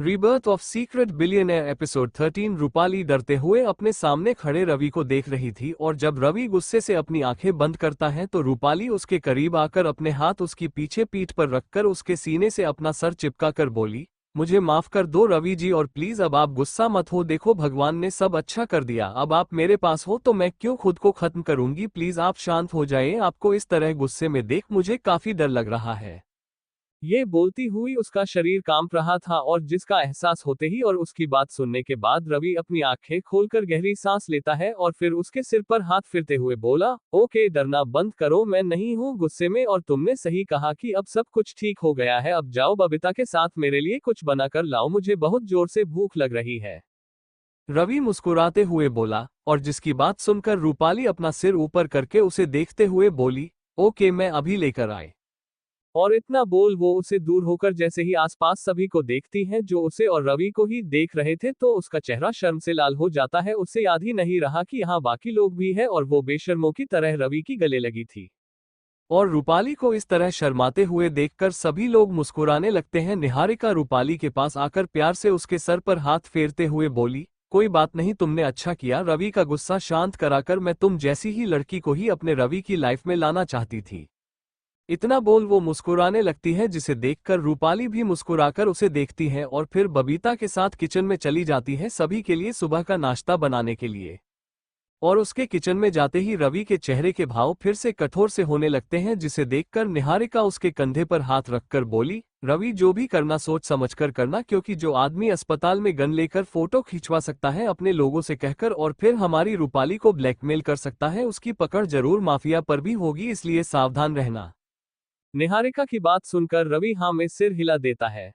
Rebirth of secret billionaire episode 13। Rupali डरते हुए अपने सामने खड़े रवि को देख रही थी और जब रवि गुस्से से अपनी आंखें बंद करता है तो रूपाली उसके करीब आकर अपने हाथ उसकी पीछे पीठ पर रखकर उसके सीने से अपना सर चिपका कर बोली, मुझे माफ कर दो रवि जी, और प्लीज अब आप गुस्सा मत हो। देखो भगवान ने सब अच्छा कर दिया, अब आप मेरे पास हो तो मैं क्यों खुद को खत्म करूंगी। प्लीज आप शांत हो जाइए, आपको इस तरह गुस्से में देख मुझे काफी डर लग रहा है। ये बोलती हुई उसका शरीर कांप रहा था और जिसका एहसास होते ही और उसकी बात सुनने के बाद रवि अपनी आंखें खोलकर गहरी सांस लेता है और फिर उसके सिर पर हाथ फिरते हुए बोला, ओके डरना बंद करो, मैं नहीं हूँ गुस्से में और तुमने सही कहा कि अब सब कुछ ठीक हो गया है। अब जाओ बबीता के साथ मेरे लिए कुछ बनाकर लाओ, मुझे बहुत जोर से भूख लग रही है। रवि मुस्कुराते हुए बोला और जिसकी बात सुनकर रूपाली अपना सिर ऊपर करके उसे देखते हुए बोली, ओके मैं अभी लेकर आए। और इतना बोल वो उसे दूर होकर जैसे ही आसपास सभी को देखती है जो उसे और रवि को ही देख रहे थे तो उसका चेहरा शर्म से लाल हो जाता है। उसे याद ही नहीं रहा कि यहाँ बाकी लोग भी है और वो बेशर्मों की तरह रवि की गले लगी थी। और रूपाली को इस तरह शर्माते हुए देखकर सभी लोग मुस्कुराने लगते हैं। निहारिका रूपाली के पास आकर प्यार से उसके सर पर हाथ फेरते हुए बोली, कोई बात नहीं, तुमने अच्छा किया। रवि का गुस्सा शांत कराकर मैं तुम जैसी ही लड़की को ही अपने रवि की लाइफ में लाना चाहती थी। इतना बोल वो मुस्कुराने लगती है जिसे देखकर रूपाली भी मुस्कुराकर उसे देखती है और फिर बबीता के साथ किचन में चली जाती है सभी के लिए सुबह का नाश्ता बनाने के लिए। और उसके किचन में जाते ही रवि के चेहरे के भाव फिर से कठोर से होने लगते हैं जिसे देखकर निहारिका उसके कंधे पर हाथ रखकर बोली, रवि जो भी करना सोच समझकर करना, क्योंकि जो आदमी अस्पताल में गन लेकर फोटो खिंचवा सकता है अपने लोगों से कहकर और फिर हमारी रूपाली को ब्लैकमेल कर सकता है उसकी पकड़ जरूर माफिया पर भी होगी, इसलिए सावधान रहना। निहारिका की बात सुनकर रवि हाँ में सिर हिला देता है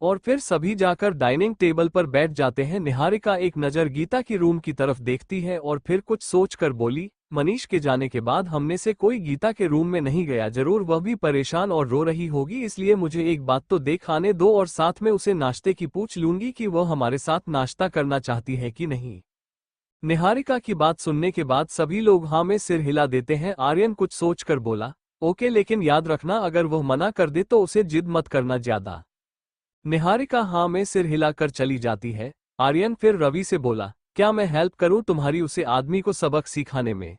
और फिर सभी जाकर डाइनिंग टेबल पर बैठ जाते हैं। निहारिका एक नज़र गीता की रूम की तरफ देखती है और फिर कुछ सोचकर बोली, मनीष के जाने के बाद हमने से कोई गीता के रूम में नहीं गया, जरूर वह भी परेशान और रो रही होगी, इसलिए मुझे एक बात तो देख आने दो और साथ में उसे नाश्ते की पूछ लूंगी कि वह हमारे साथ नाश्ता करना चाहती है कि नहीं। निहारिका की बात सुनने के बाद सभी लोग हाँ में सिर हिला देते हैं। आर्यन कुछ सोचकर बोला, ओके लेकिन याद रखना अगर वह मना कर दे तो उसे जिद मत करना ज्यादा। निहारिका हाँ में सिर हिलाकर चली जाती है। आर्यन फिर रवि से बोला, क्या मैं हेल्प करूं तुम्हारी उसे आदमी को सबक सिखाने में।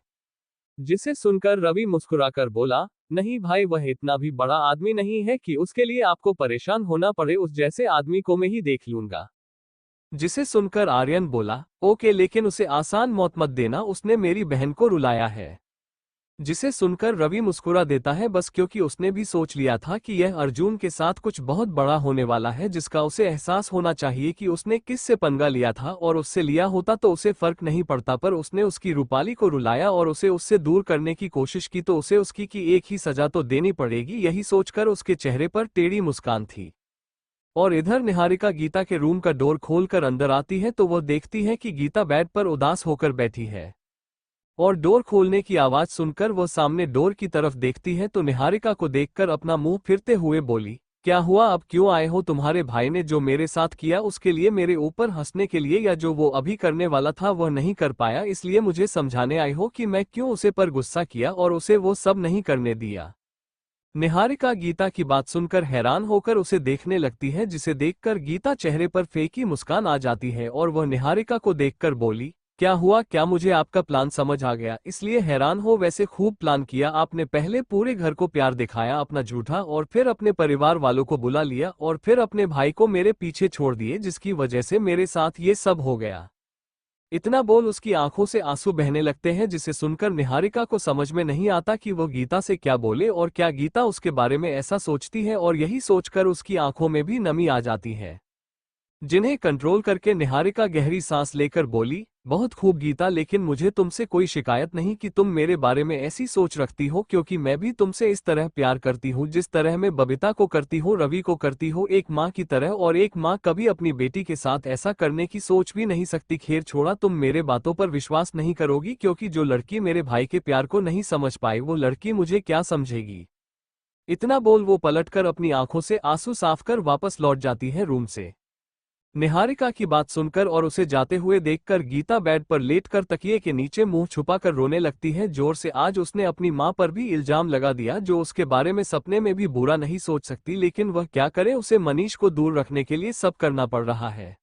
जिसे सुनकर रवि मुस्कुराकर बोला, नहीं भाई, वह इतना भी बड़ा आदमी नहीं है कि उसके लिए आपको परेशान होना पड़े, उस जैसे आदमी को मैं ही देख लूंगा। जिसे सुनकर आर्यन बोला, ओके लेकिन उसे आसान मौत मत देना, उसने मेरी बहन को रुलाया है। जिसे सुनकर रवि मुस्कुरा देता है, बस क्योंकि उसने भी सोच लिया था कि यह अर्जुन के साथ कुछ बहुत बड़ा होने वाला है जिसका उसे एहसास होना चाहिए कि उसने किससे पंगा लिया था, और उससे लिया होता तो उसे फर्क नहीं पड़ता, पर उसने उसकी रूपाली को रुलाया और उसे उससे दूर करने की कोशिश की तो उसे उसकी की एक ही सजा तो देनी पड़ेगी। यही सोचकर उसके चेहरे पर टेढ़ी मुस्कान थी। और इधर निहारिका गीता के रूम का डोर खोलकर अंदर आती है तो वह देखती है कि गीता बेड पर उदास होकर बैठी है। और डोर खोलने की आवाज सुनकर वह सामने डोर की तरफ देखती है तो निहारिका को देखकर अपना मुंह फिरते हुए बोली, क्या हुआ, अब क्यों आए हो। तुम्हारे भाई ने जो मेरे साथ किया उसके लिए मेरे ऊपर हंसने के लिए, या जो वो अभी करने वाला था वह नहीं कर पाया इसलिए मुझे समझाने आई हो कि मैं क्यों उसे पर गुस्सा किया और उसे वो सब नहीं करने दिया। निहारिका गीता की बात सुनकर हैरान होकर उसे देखने लगती है जिसे देखकर गीता चेहरे पर फेंकी मुस्कान आ जाती है और वह निहारिका को देखकर बोली, क्या हुआ, क्या मुझे आपका प्लान समझ आ गया इसलिए हैरान हो। वैसे खूब प्लान किया आपने, पहले पूरे घर को प्यार दिखाया अपना झूठा और फिर अपने परिवार वालों को बुला लिया और फिर अपने भाई को मेरे पीछे छोड़ दिए जिसकी वजह से मेरे साथ ये सब हो गया। इतना बोल उसकी आंखों से आंसू बहने लगते हैं जिसे सुनकर निहारिका को समझ में नहीं आता कि वो गीता से क्या बोले और क्या गीता उसके बारे में ऐसा सोचती है, और यही सोचकर उसकी आंखों में भी नमी आ जाती है। जिन्हें कंट्रोल करके निहारिका गहरी सांस लेकर बोली, बहुत खूब गीता, लेकिन मुझे तुमसे कोई शिकायत नहीं कि तुम मेरे बारे में ऐसी सोच रखती हो, क्योंकि मैं भी तुमसे इस तरह प्यार करती हूँ जिस तरह मैं बबीता को करती हूँ, रवि को करती हूँ, एक माँ की तरह। और एक माँ कभी अपनी बेटी के साथ ऐसा करने की सोच भी नहीं सकती। खैर छोड़ा, तुम मेरे बातों पर विश्वास नहीं करोगी, क्योंकि जो लड़की मेरे भाई के प्यार को नहीं समझ पाई वो लड़की मुझे क्या समझेगी। इतना बोल वो पलटकर अपनी आंखों से आंसू साफ कर वापस लौट जाती है रूम से। निहारिका की बात सुनकर और उसे जाते हुए देखकर गीता बेड पर लेटकर तकिए के नीचे मुंह छुपाकर रोने लगती है जोर से। आज उसने अपनी मां पर भी इल्जाम लगा दिया, जो उसके बारे में सपने में भी बुरा नहीं सोच सकती, लेकिन वह क्या करे, उसे मनीष को दूर रखने के लिए सब करना पड़ रहा है।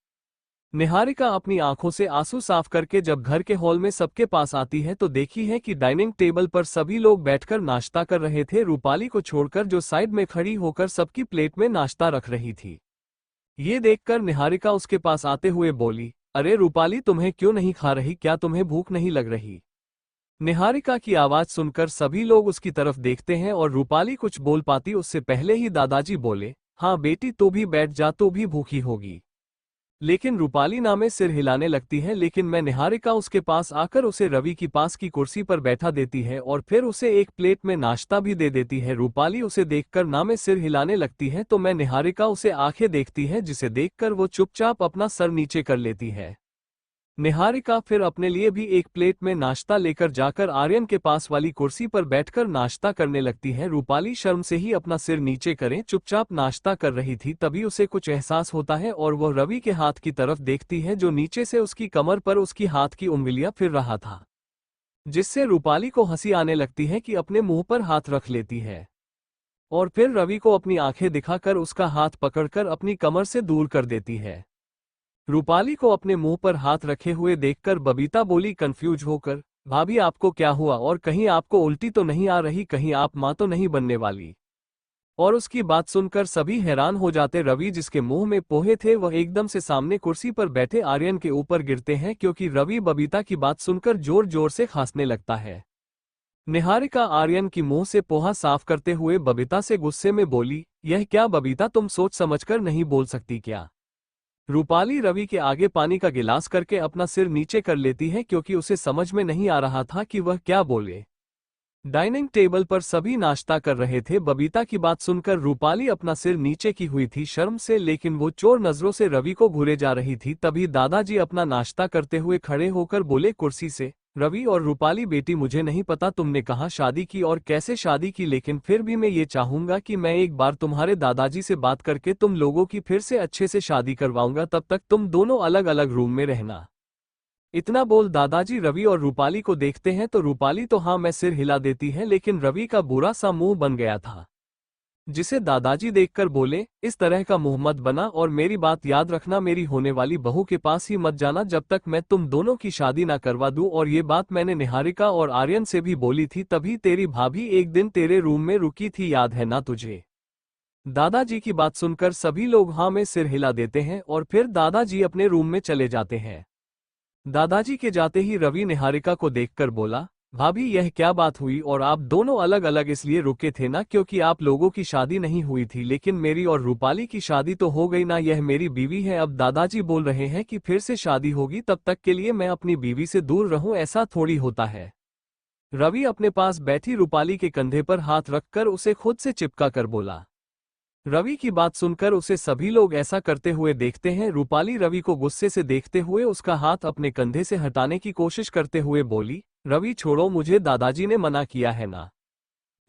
निहारिका अपनी आंखों से आंसू साफ करके जब घर के हॉल में सबके पास आती है तो देखी है कि डाइनिंग टेबल पर सभी लोग बैठकर नाश्ता कर रहे थे, रूपाली को छोड़कर, जो साइड में खड़ी होकर सबकी प्लेट में नाश्ता रख रही थी। ये देखकर निहारिका उसके पास आते हुए बोली, अरे रूपाली, तुम्हें क्यों नहीं खा रही? क्या तुम्हें भूख नहीं लग रही? निहारिका की आवाज सुनकर सभी लोग उसकी तरफ देखते हैं और रूपाली कुछ बोल पाती उससे पहले ही दादाजी बोले, हाँ बेटी, तो भी बैठ जा, तो भी भूखी होगी। लेकिन रूपाली ना में सिर हिलाने लगती है, लेकिन मैं निहारिका उसके पास आकर उसे रवि की पास की कुर्सी पर बैठा देती है और फिर उसे एक प्लेट में नाश्ता भी दे देती है। रूपाली उसे देखकर ना में सिर हिलाने लगती है तो मैं निहारिका उसे आंखें देखती है, जिसे देखकर वो चुपचाप अपना सर नीचे कर लेती है। निहारिका फिर अपने लिए भी एक प्लेट में नाश्ता लेकर जाकर आर्यन के पास वाली कुर्सी पर बैठकर नाश्ता करने लगती है। रूपाली शर्म से ही अपना सिर नीचे करे चुपचाप नाश्ता कर रही थी, तभी उसे कुछ एहसास होता है और वह रवि के हाथ की तरफ देखती है, जो नीचे से उसकी कमर पर उसकी हाथ की उंगलियां फिर रहा था, जिससे रूपाली को हंसी आने लगती है कि अपने मुंह पर हाथ रख लेती है और फिर रवि को अपनी आंखें दिखाकर उसका हाथ पकड़कर अपनी कमर से दूर कर देती है। रूपाली को अपने मुंह पर हाथ रखे हुए देखकर बबीता बोली कंफ्यूज होकर, भाभी आपको क्या हुआ? और कहीं आपको उल्टी तो नहीं आ रही? कहीं आप मां तो नहीं बनने वाली? और उसकी बात सुनकर सभी हैरान हो जाते। रवि, जिसके मुंह में पोहे थे, वह एकदम से सामने कुर्सी पर बैठे आर्यन के ऊपर गिरते हैं, क्योंकि रवि बबीता की बात सुनकर जोर जोर से खांसने लगता है। निहारिका आर्यन की मुंह से पोहा साफ करते हुए बबीता से गुस्से में बोली, यह क्या बबीता, तुम सोच समझकर नहीं बोल सकती क्या? रूपाली रवि के आगे पानी का गिलास करके अपना सिर नीचे कर लेती है, क्योंकि उसे समझ में नहीं आ रहा था कि वह क्या बोले। डाइनिंग टेबल पर सभी नाश्ता कर रहे थे। बबीता की बात सुनकर रूपाली अपना सिर नीचे की हुई थी शर्म से, लेकिन वो चोर नजरों से रवि को घूरे जा रही थी। तभी दादाजी अपना नाश्ता करते हुए खड़े होकर बोले कुर्सी से, रवि और रूपाली बेटी, मुझे नहीं पता तुमने कहाँ शादी की और कैसे शादी की, लेकिन फिर भी मैं ये चाहूंगा कि मैं एक बार तुम्हारे दादाजी से बात करके तुम लोगों की फिर से अच्छे से शादी करवाऊंगा, तब तक तुम दोनों अलग अलग रूम में रहना। इतना बोल दादाजी रवि और रूपाली को देखते हैं तो रूपाली तो हाँ मैं सिर हिला देती है, लेकिन रवि का बुरा सा मुंह बन गया था, जिसे दादाजी देखकर बोले, इस तरह का मुंह मत बना और मेरी बात याद रखना, मेरी होने वाली बहू के पास ही मत जाना जब तक मैं तुम दोनों की शादी ना करवा दूं। और ये बात मैंने निहारिका और आर्यन से भी बोली थी, तभी तेरी भाभी एक दिन तेरे रूम में रुकी थी, याद है ना तुझे? दादाजी की बात सुनकर सभी लोग हाँ में सिर हिला देते हैं और फिर दादाजी अपने रूम में चले जाते हैं। दादाजी के जाते ही रवि निहारिका को देखकर बोला, भाभी यह क्या बात हुई? और आप दोनों अलग अलग इसलिए रुके थे ना क्योंकि आप लोगों की शादी नहीं हुई थी, लेकिन मेरी और रूपाली की शादी तो हो गई ना, यह मेरी बीवी है। अब दादाजी बोल रहे हैं कि फिर से शादी होगी, तब तक के लिए मैं अपनी बीवी से दूर रहूं, ऐसा थोड़ी होता है। रवि अपने पास बैठी रूपाली के कंधे पर हाथ रखकर उसे खुद से चिपका कर बोला। रवि की बात सुनकर उसे सभी लोग ऐसा करते हुए देखते हैं। रूपाली रवि को गुस्से से देखते हुए उसका हाथ अपने कंधे से हटाने की कोशिश करते हुए बोली, रवि छोड़ो, मुझे दादाजी ने मना किया है ना।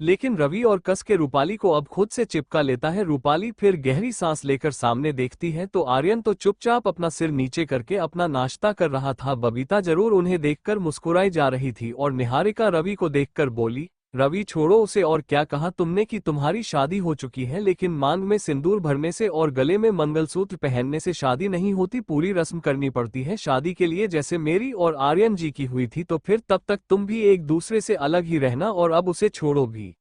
लेकिन रवि और कस के रूपाली को अब खुद से चिपका लेता है। रूपाली फिर गहरी सांस लेकर सामने देखती है तो आर्यन तो चुपचाप अपना सिर नीचे करके अपना नाश्ता कर रहा था। बबीता जरूर उन्हें देखकर मुस्कुराई जा रही थी और निहारिका रवि को देखकर बोली, रवि छोड़ो उसे, और क्या कहा तुमने कि तुम्हारी शादी हो चुकी है, लेकिन मांग में सिंदूर भरने से और गले में मंगलसूत्र पहनने से शादी नहीं होती, पूरी रस्म करनी पड़ती है शादी के लिए, जैसे मेरी और आर्यन जी की हुई थी। तो फिर तब तक तुम भी एक दूसरे से अलग ही रहना और अब उसे छोड़ो भी।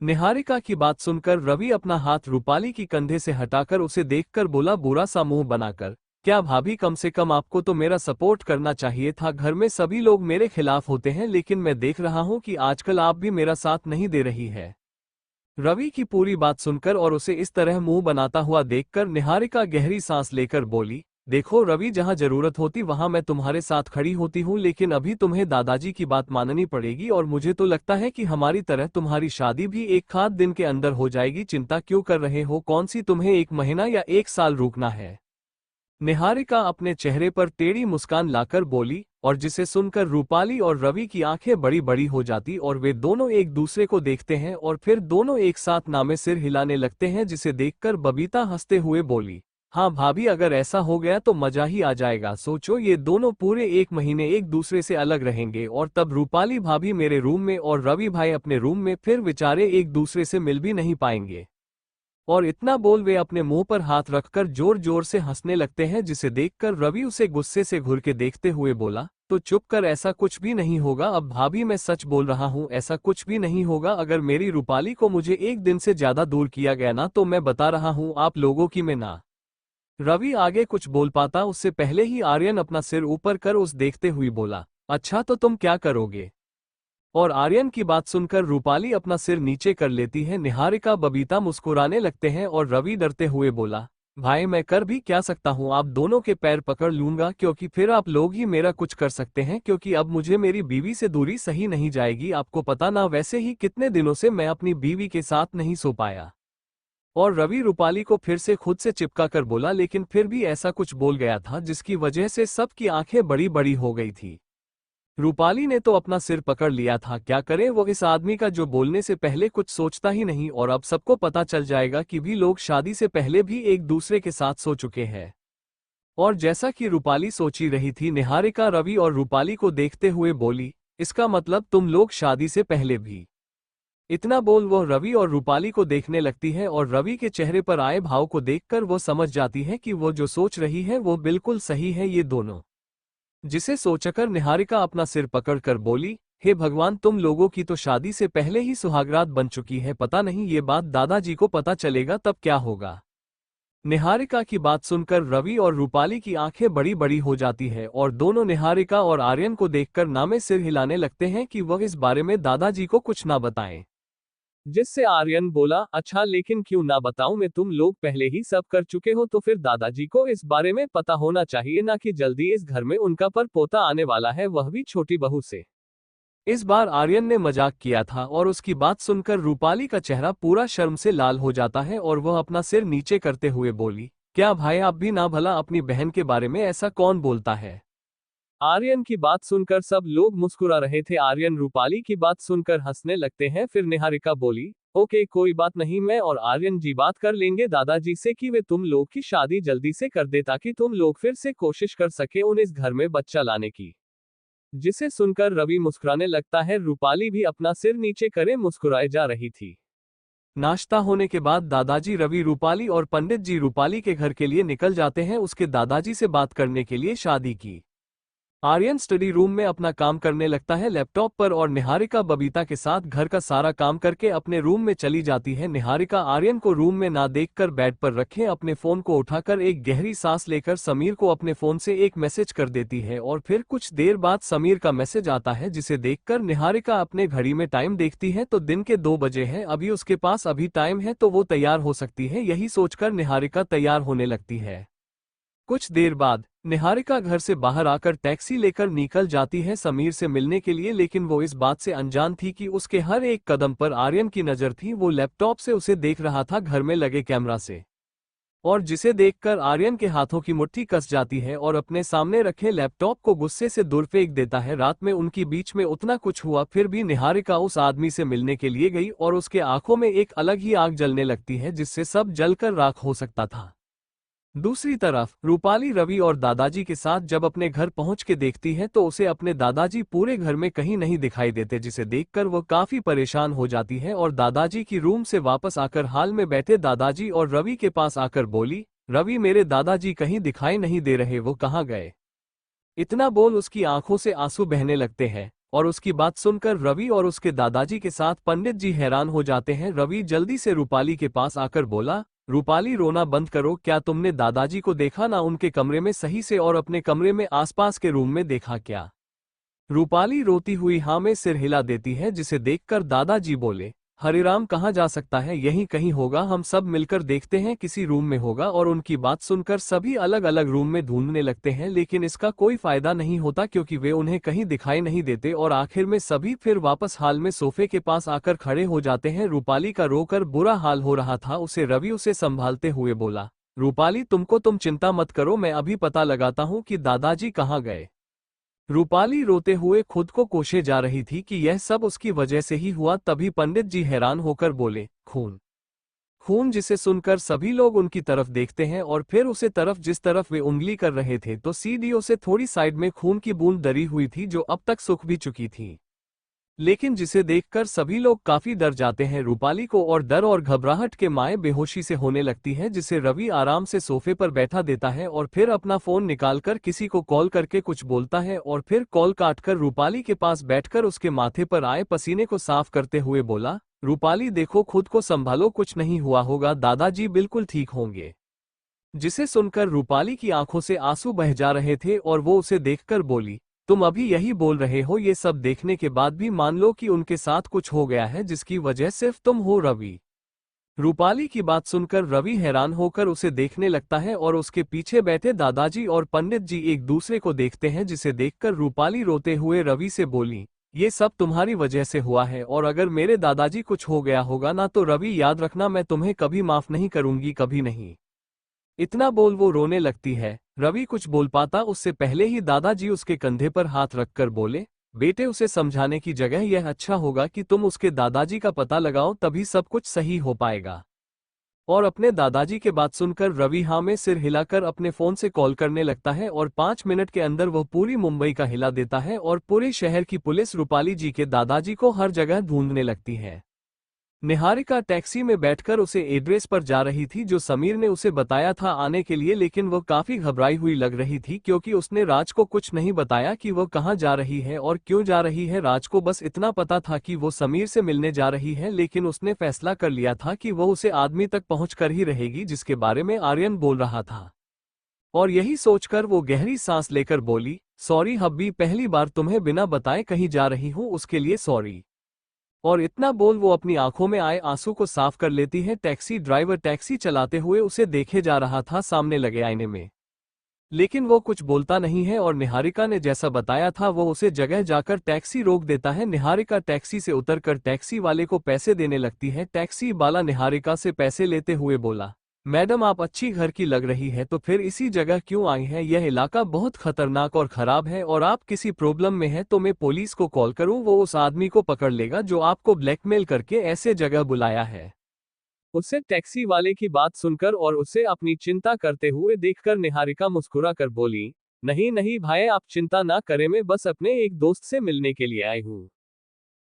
निहारिका की बात सुनकर रवि अपना हाथ रूपाली की कंधे से हटाकर उसे देखकर बोला बुरा सा मुंह बनाकर, क्या भाभी, कम से कम आपको तो मेरा सपोर्ट करना चाहिए था। घर में सभी लोग मेरे खिलाफ होते हैं, लेकिन मैं देख रहा हूं कि आजकल आप भी मेरा साथ नहीं दे रही है। रवि की पूरी बात सुनकर और उसे इस तरह मुंह बनाता हुआ देखकर निहारिका गहरी सांस लेकर बोली, देखो रवि, जहां जरूरत होती वहां मैं तुम्हारे साथ खड़ी होती हूं, लेकिन अभी तुम्हें दादाजी की बात माननी पड़ेगी और मुझे तो लगता है कि हमारी तरह तुम्हारी शादी भी एक आध दिन के अंदर हो जाएगी। चिंता क्यों कर रहे हो? कौन सी तुम्हें 1 महीना या 1 साल रुकना है? निहारिका अपने चेहरे पर टेढ़ी मुस्कान लाकर बोली, और जिसे सुनकर रूपाली और रवि की आंखें बड़ी बड़ी हो जाती और वे दोनों एक दूसरे को देखते हैं और फिर दोनों एक साथ नामे सिर हिलाने लगते हैं, जिसे देखकर बबीता हंसते हुए बोली, हाँ भाभी, अगर ऐसा हो गया तो मजा ही आ जाएगा। सोचो, ये दोनों पूरे 1 महीने एक दूसरे से अलग रहेंगे और तब रूपाली भाभी मेरे रूम में और रवि भाई अपने रूम में, फिर बेचारे एक दूसरे से मिल भी नहीं पाएंगे। और इतना बोल वे अपने मुंह पर हाथ रखकर जोर जोर से हंसने लगते हैं, जिसे देखकर रवि उसे गुस्से से घूर के देखते हुए बोला, तो चुप कर, ऐसा कुछ भी नहीं होगा। अब भाभी मैं सच बोल रहा हूँ, ऐसा कुछ भी नहीं होगा। अगर मेरी रूपाली को मुझे एक दिन से ज्यादा दूर किया गया ना, तो मैं बता रहा हूँ आप लोगों की मैं ना। रवि आगे कुछ बोल पाता उससे पहले ही आर्यन अपना सिर ऊपर कर उस देखते हुए बोला, अच्छा तो तुम क्या करोगे? और आर्यन की बात सुनकर रूपाली अपना सिर नीचे कर लेती है। निहारिका बबीता मुस्कुराने लगते हैं और रवि डरते हुए बोला, भाई मैं कर भी क्या सकता हूँ, आप दोनों के पैर पकड़ लूंगा, क्योंकि फिर आप लोग ही मेरा कुछ कर सकते हैं, क्योंकि अब मुझे मेरी बीवी से दूरी सही नहीं जाएगी। आपको पता ना, वैसे ही कितने दिनों से मैं अपनी बीवी के साथ नहीं सो पाया। और रवि रूपाली को फिर से खुद से चिपका कर बोला, लेकिन फिर भी ऐसा कुछ बोल गया था जिसकी वजह से सबकी आंखें बड़ी बड़ी हो गई थी। रूपाली ने तो अपना सिर पकड़ लिया था, क्या करे वो इस आदमी का जो बोलने से पहले कुछ सोचता ही नहीं, और अब सबको पता चल जाएगा कि भी लोग शादी से पहले भी एक दूसरे के साथ सो चुके हैं। और जैसा कि रूपाली सोची रही थी, निहारिका रवि और रूपाली को देखते हुए बोली, इसका मतलब तुम लोग शादी से पहले भी। इतना बोल वो रवि और रूपाली को देखने लगती है और रवि के चेहरे पर आए भाव को देखकर वो समझ जाती है कि वो जो सोच रही है वो बिल्कुल सही है ये दोनों। जिसे सोचकर निहारिका अपना सिर पकड़कर बोली, हे भगवान, तुम लोगों की तो शादी से पहले ही सुहागरात बन चुकी है, पता नहीं ये बात दादाजी को पता चलेगा तब क्या होगा। निहारिका की बात सुनकर रवि और रूपाली की आंखें बड़ी बड़ी हो जाती है और दोनों निहारिका और आर्यन को देखकर नामे सिर हिलाने लगते हैं कि वह इस बारे में दादाजी को कुछ ना बताएं। जिससे आर्यन बोला, अच्छा लेकिन क्यों ना बताऊं मैं, तुम लोग पहले ही सब कर चुके हो तो फिर दादाजी को इस बारे में पता होना चाहिए ना, कि जल्दी इस घर में उनका पर पोता आने वाला है, वह भी छोटी बहू से। इस बार आर्यन ने मजाक किया था और उसकी बात सुनकर रूपाली का चेहरा पूरा शर्म से लाल हो जाता है और वह अपना सिर नीचे करते हुए बोली, क्या भाई आप भी ना, भला अपनी बहन के बारे में ऐसा कौन बोलता है? आर्यन की बात सुनकर सब लोग मुस्कुरा रहे थे। आर्यन रूपाली की बात सुनकर हंसने लगते हैं। फिर निहारिका बोली, ओके कोई बात नहीं, मैं और आर्यन जी बात कर लेंगे दादाजी से कि वे तुम लोग की शादी जल्दी से कर दे, ताकि तुम लोग फिर से कोशिश कर सके उन इस घर में बच्चा लाने की। जिसे सुनकर रवि मुस्कुराने लगता है। रूपाली भी अपना सिर नीचे करे मुस्कुराए जा रही थी। नाश्ता होने के बाद दादाजी रवि रूपाली और पंडित जी रूपाली के घर के लिए निकल जाते हैं, उसके दादाजी से बात करने के लिए शादी की। आर्यन स्टडी रूम में अपना काम करने लगता है लैपटॉप पर और निहारिका बबीता के साथ घर का सारा काम करके अपने रूम में चली जाती है। निहारिका आर्यन को रूम में ना देखकर बेड पर रखे अपने फोन को उठाकर एक गहरी सांस लेकर समीर को अपने फोन से एक मैसेज कर देती है और फिर कुछ देर बाद समीर का मैसेज आता है, जिसे देखकर निहारिका अपने घड़ी में टाइम देखती है तो दिन के 2 बजे हैं, अभी उसके पास अभी टाइम है तो वो तैयार हो सकती है। यही सोचकर निहारिका तैयार होने लगती है। कुछ देर बाद निहारिका घर से बाहर आकर टैक्सी लेकर निकल जाती है समीर से मिलने के लिए, लेकिन वो इस बात से अनजान थी कि उसके हर एक कदम पर आर्यन की नजर थी। वो लैपटॉप से उसे देख रहा था घर में लगे कैमरा से, और जिसे देखकर आर्यन के हाथों की मुट्ठी कस जाती है और अपने सामने रखे लैपटॉप को गुस्से से दूर फेंक देता है। रात में उनकी बीच में उतना कुछ हुआ फिर भी निहारिका उस आदमी से मिलने के लिए गई और उसके आंखों में एक अलग ही आग जलने लगती है, जिससे सब जलकर राख हो सकता था। दूसरी तरफ रूपाली रवि और दादाजी के साथ जब अपने घर पहुंच के देखती है तो उसे अपने दादाजी पूरे घर में कहीं नहीं दिखाई देते, जिसे देखकर वो काफी परेशान हो जाती है और दादाजी की रूम से वापस आकर हाल में बैठे दादाजी और रवि के पास आकर बोली, रवि मेरे दादाजी कहीं दिखाई नहीं दे रहे, वो कहाँ गए? इतना बोल उसकी आंखों से आंसू बहने लगते हैं और उसकी बात सुनकर रवि और उसके दादाजी के साथ पंडित जी हैरान हो जाते हैं। रवि जल्दी से रूपाली के पास आकर बोला, रूपाली रोना बंद करो, क्या तुमने दादाजी को देखा ना उनके कमरे में सही से, और अपने कमरे में आसपास के रूम में देखा क्या? रूपाली रोती हुई हाँ में सिर हिला देती है, जिसे देखकर दादाजी बोले, हरिराम कहाँ जा सकता है, यहीं कहीं होगा, हम सब मिलकर देखते हैं किसी रूम में होगा। और उनकी बात सुनकर सभी अलग अलग रूम में ढूंढने लगते हैं, लेकिन इसका कोई फायदा नहीं होता क्योंकि वे उन्हें कहीं दिखाई नहीं देते और आखिर में सभी फिर वापस हाल में सोफे के पास आकर खड़े हो जाते हैं। रूपाली का रोकर बुरा हाल हो रहा था, उसे रवि उसे संभालते हुए बोला, रूपाली तुम चिंता मत करो, मैं अभी पता लगाता हूँ कि दादाजी कहाँ गए। रूपाली रोते हुए खुद को कोसे जा रही थी कि यह सब उसकी वजह से ही हुआ। तभी पंडित जी हैरान होकर बोले, खून? खून, जिसे सुनकर सभी लोग उनकी तरफ देखते हैं और फिर उसे तरफ जिस तरफ वे उंगली कर रहे थे तो सीढ़ियों से थोड़ी साइड में खून की बूंद डरी हुई थी जो अब तक सूख भी चुकी थी, लेकिन जिसे देखकर सभी लोग काफी डर जाते हैं रूपाली को, और डर और घबराहट के मारे बेहोशी से होने लगती है, जिसे रवि आराम से सोफे पर बैठा देता है और फिर अपना फोन निकालकर किसी को कॉल करके कुछ बोलता है और फिर कॉल काटकर रूपाली के पास बैठकर उसके माथे पर आए पसीने को साफ करते हुए बोला, रूपाली देखो, खुद को संभालो, कुछ नहीं हुआ होगा, दादाजी बिल्कुल ठीक होंगे। जिसे सुनकर रूपाली की आंखों से आंसू बह जा रहे थे और वो उसे देखकर बोली, तुम अभी यही बोल रहे हो, ये सब देखने के बाद भी मान लो कि उनके साथ कुछ हो गया है जिसकी वजह सिर्फ तुम हो रवि। रूपाली की बात सुनकर रवि हैरान होकर उसे देखने लगता है और उसके पीछे बैठे दादाजी और पंडित जी एक दूसरे को देखते हैं, जिसे देखकर रूपाली रोते हुए रवि से बोली, ये सब तुम्हारी वजह से हुआ है और अगर मेरे दादाजी कुछ हो गया होगा ना तो रवि याद रखना, मैं तुम्हें कभी माफ नहीं करूंगी, कभी नहीं। इतना बोल वो रोने लगती है। रवि कुछ बोल पाता उससे पहले ही दादाजी उसके कंधे पर हाथ रखकर बोले, बेटे उसे समझाने की जगह यह अच्छा होगा कि तुम उसके दादाजी का पता लगाओ, तभी सब कुछ सही हो पाएगा। और अपने दादाजी के बात सुनकर रवि हाँ में सिर हिलाकर अपने फोन से कॉल करने लगता है और 5 मिनट के अंदर वह पूरी मुंबई का हिला देता है और पूरे शहर की पुलिस रूपाली जी के दादाजी को हर जगह ढूंढने लगती है। निहारिका टैक्सी में बैठकर उसे एड्रेस पर जा रही थी जो समीर ने उसे बताया था आने के लिए, लेकिन वह काफी घबराई हुई लग रही थी क्योंकि उसने राज को कुछ नहीं बताया कि वह कहाँ जा रही है और क्यों जा रही है। राज को बस इतना पता था कि वो समीर से मिलने जा रही है, लेकिन उसने फैसला कर लिया था कि वह उसे आदमी तक पहुँच कर ही रहेगी जिसके बारे में आर्यन बोल रहा था। और यही सोचकर वो गहरी सांस लेकर बोली, सॉरी हब्बी, पहली बार तुम्हें बिना बताए कहीं जा रही हूँ, उसके लिए सॉरी। और इतना बोल वो अपनी आंखों में आए आंसू को साफ कर लेती है। टैक्सी ड्राइवर टैक्सी चलाते हुए उसे देखे जा रहा था सामने लगे आईने में, लेकिन वो कुछ बोलता नहीं है और निहारिका ने जैसा बताया था वो उसे जगह जाकर टैक्सी रोक देता है। निहारिका टैक्सी से उतरकर टैक्सी वाले को पैसे देने लगती है। टैक्सी वाला निहारिका से पैसे लेते हुए बोला, मैडम आप अच्छी घर की लग रही है तो फिर इसी जगह क्यों आई हैं? यह इलाका बहुत खतरनाक और खराब है और आप किसी प्रॉब्लम में हैं तो मैं पुलिस को कॉल करूं, वो उस आदमी को पकड़ लेगा जो आपको ब्लैकमेल करके ऐसे जगह बुलाया है। उससे टैक्सी वाले की बात सुनकर और उसे अपनी चिंता करते हुए देखकर निहारिका मुस्कुरा कर बोली, नहीं नहीं भाई आप चिंता ना करें, मैं बस अपने एक दोस्त से मिलने के लिए आई हूँ।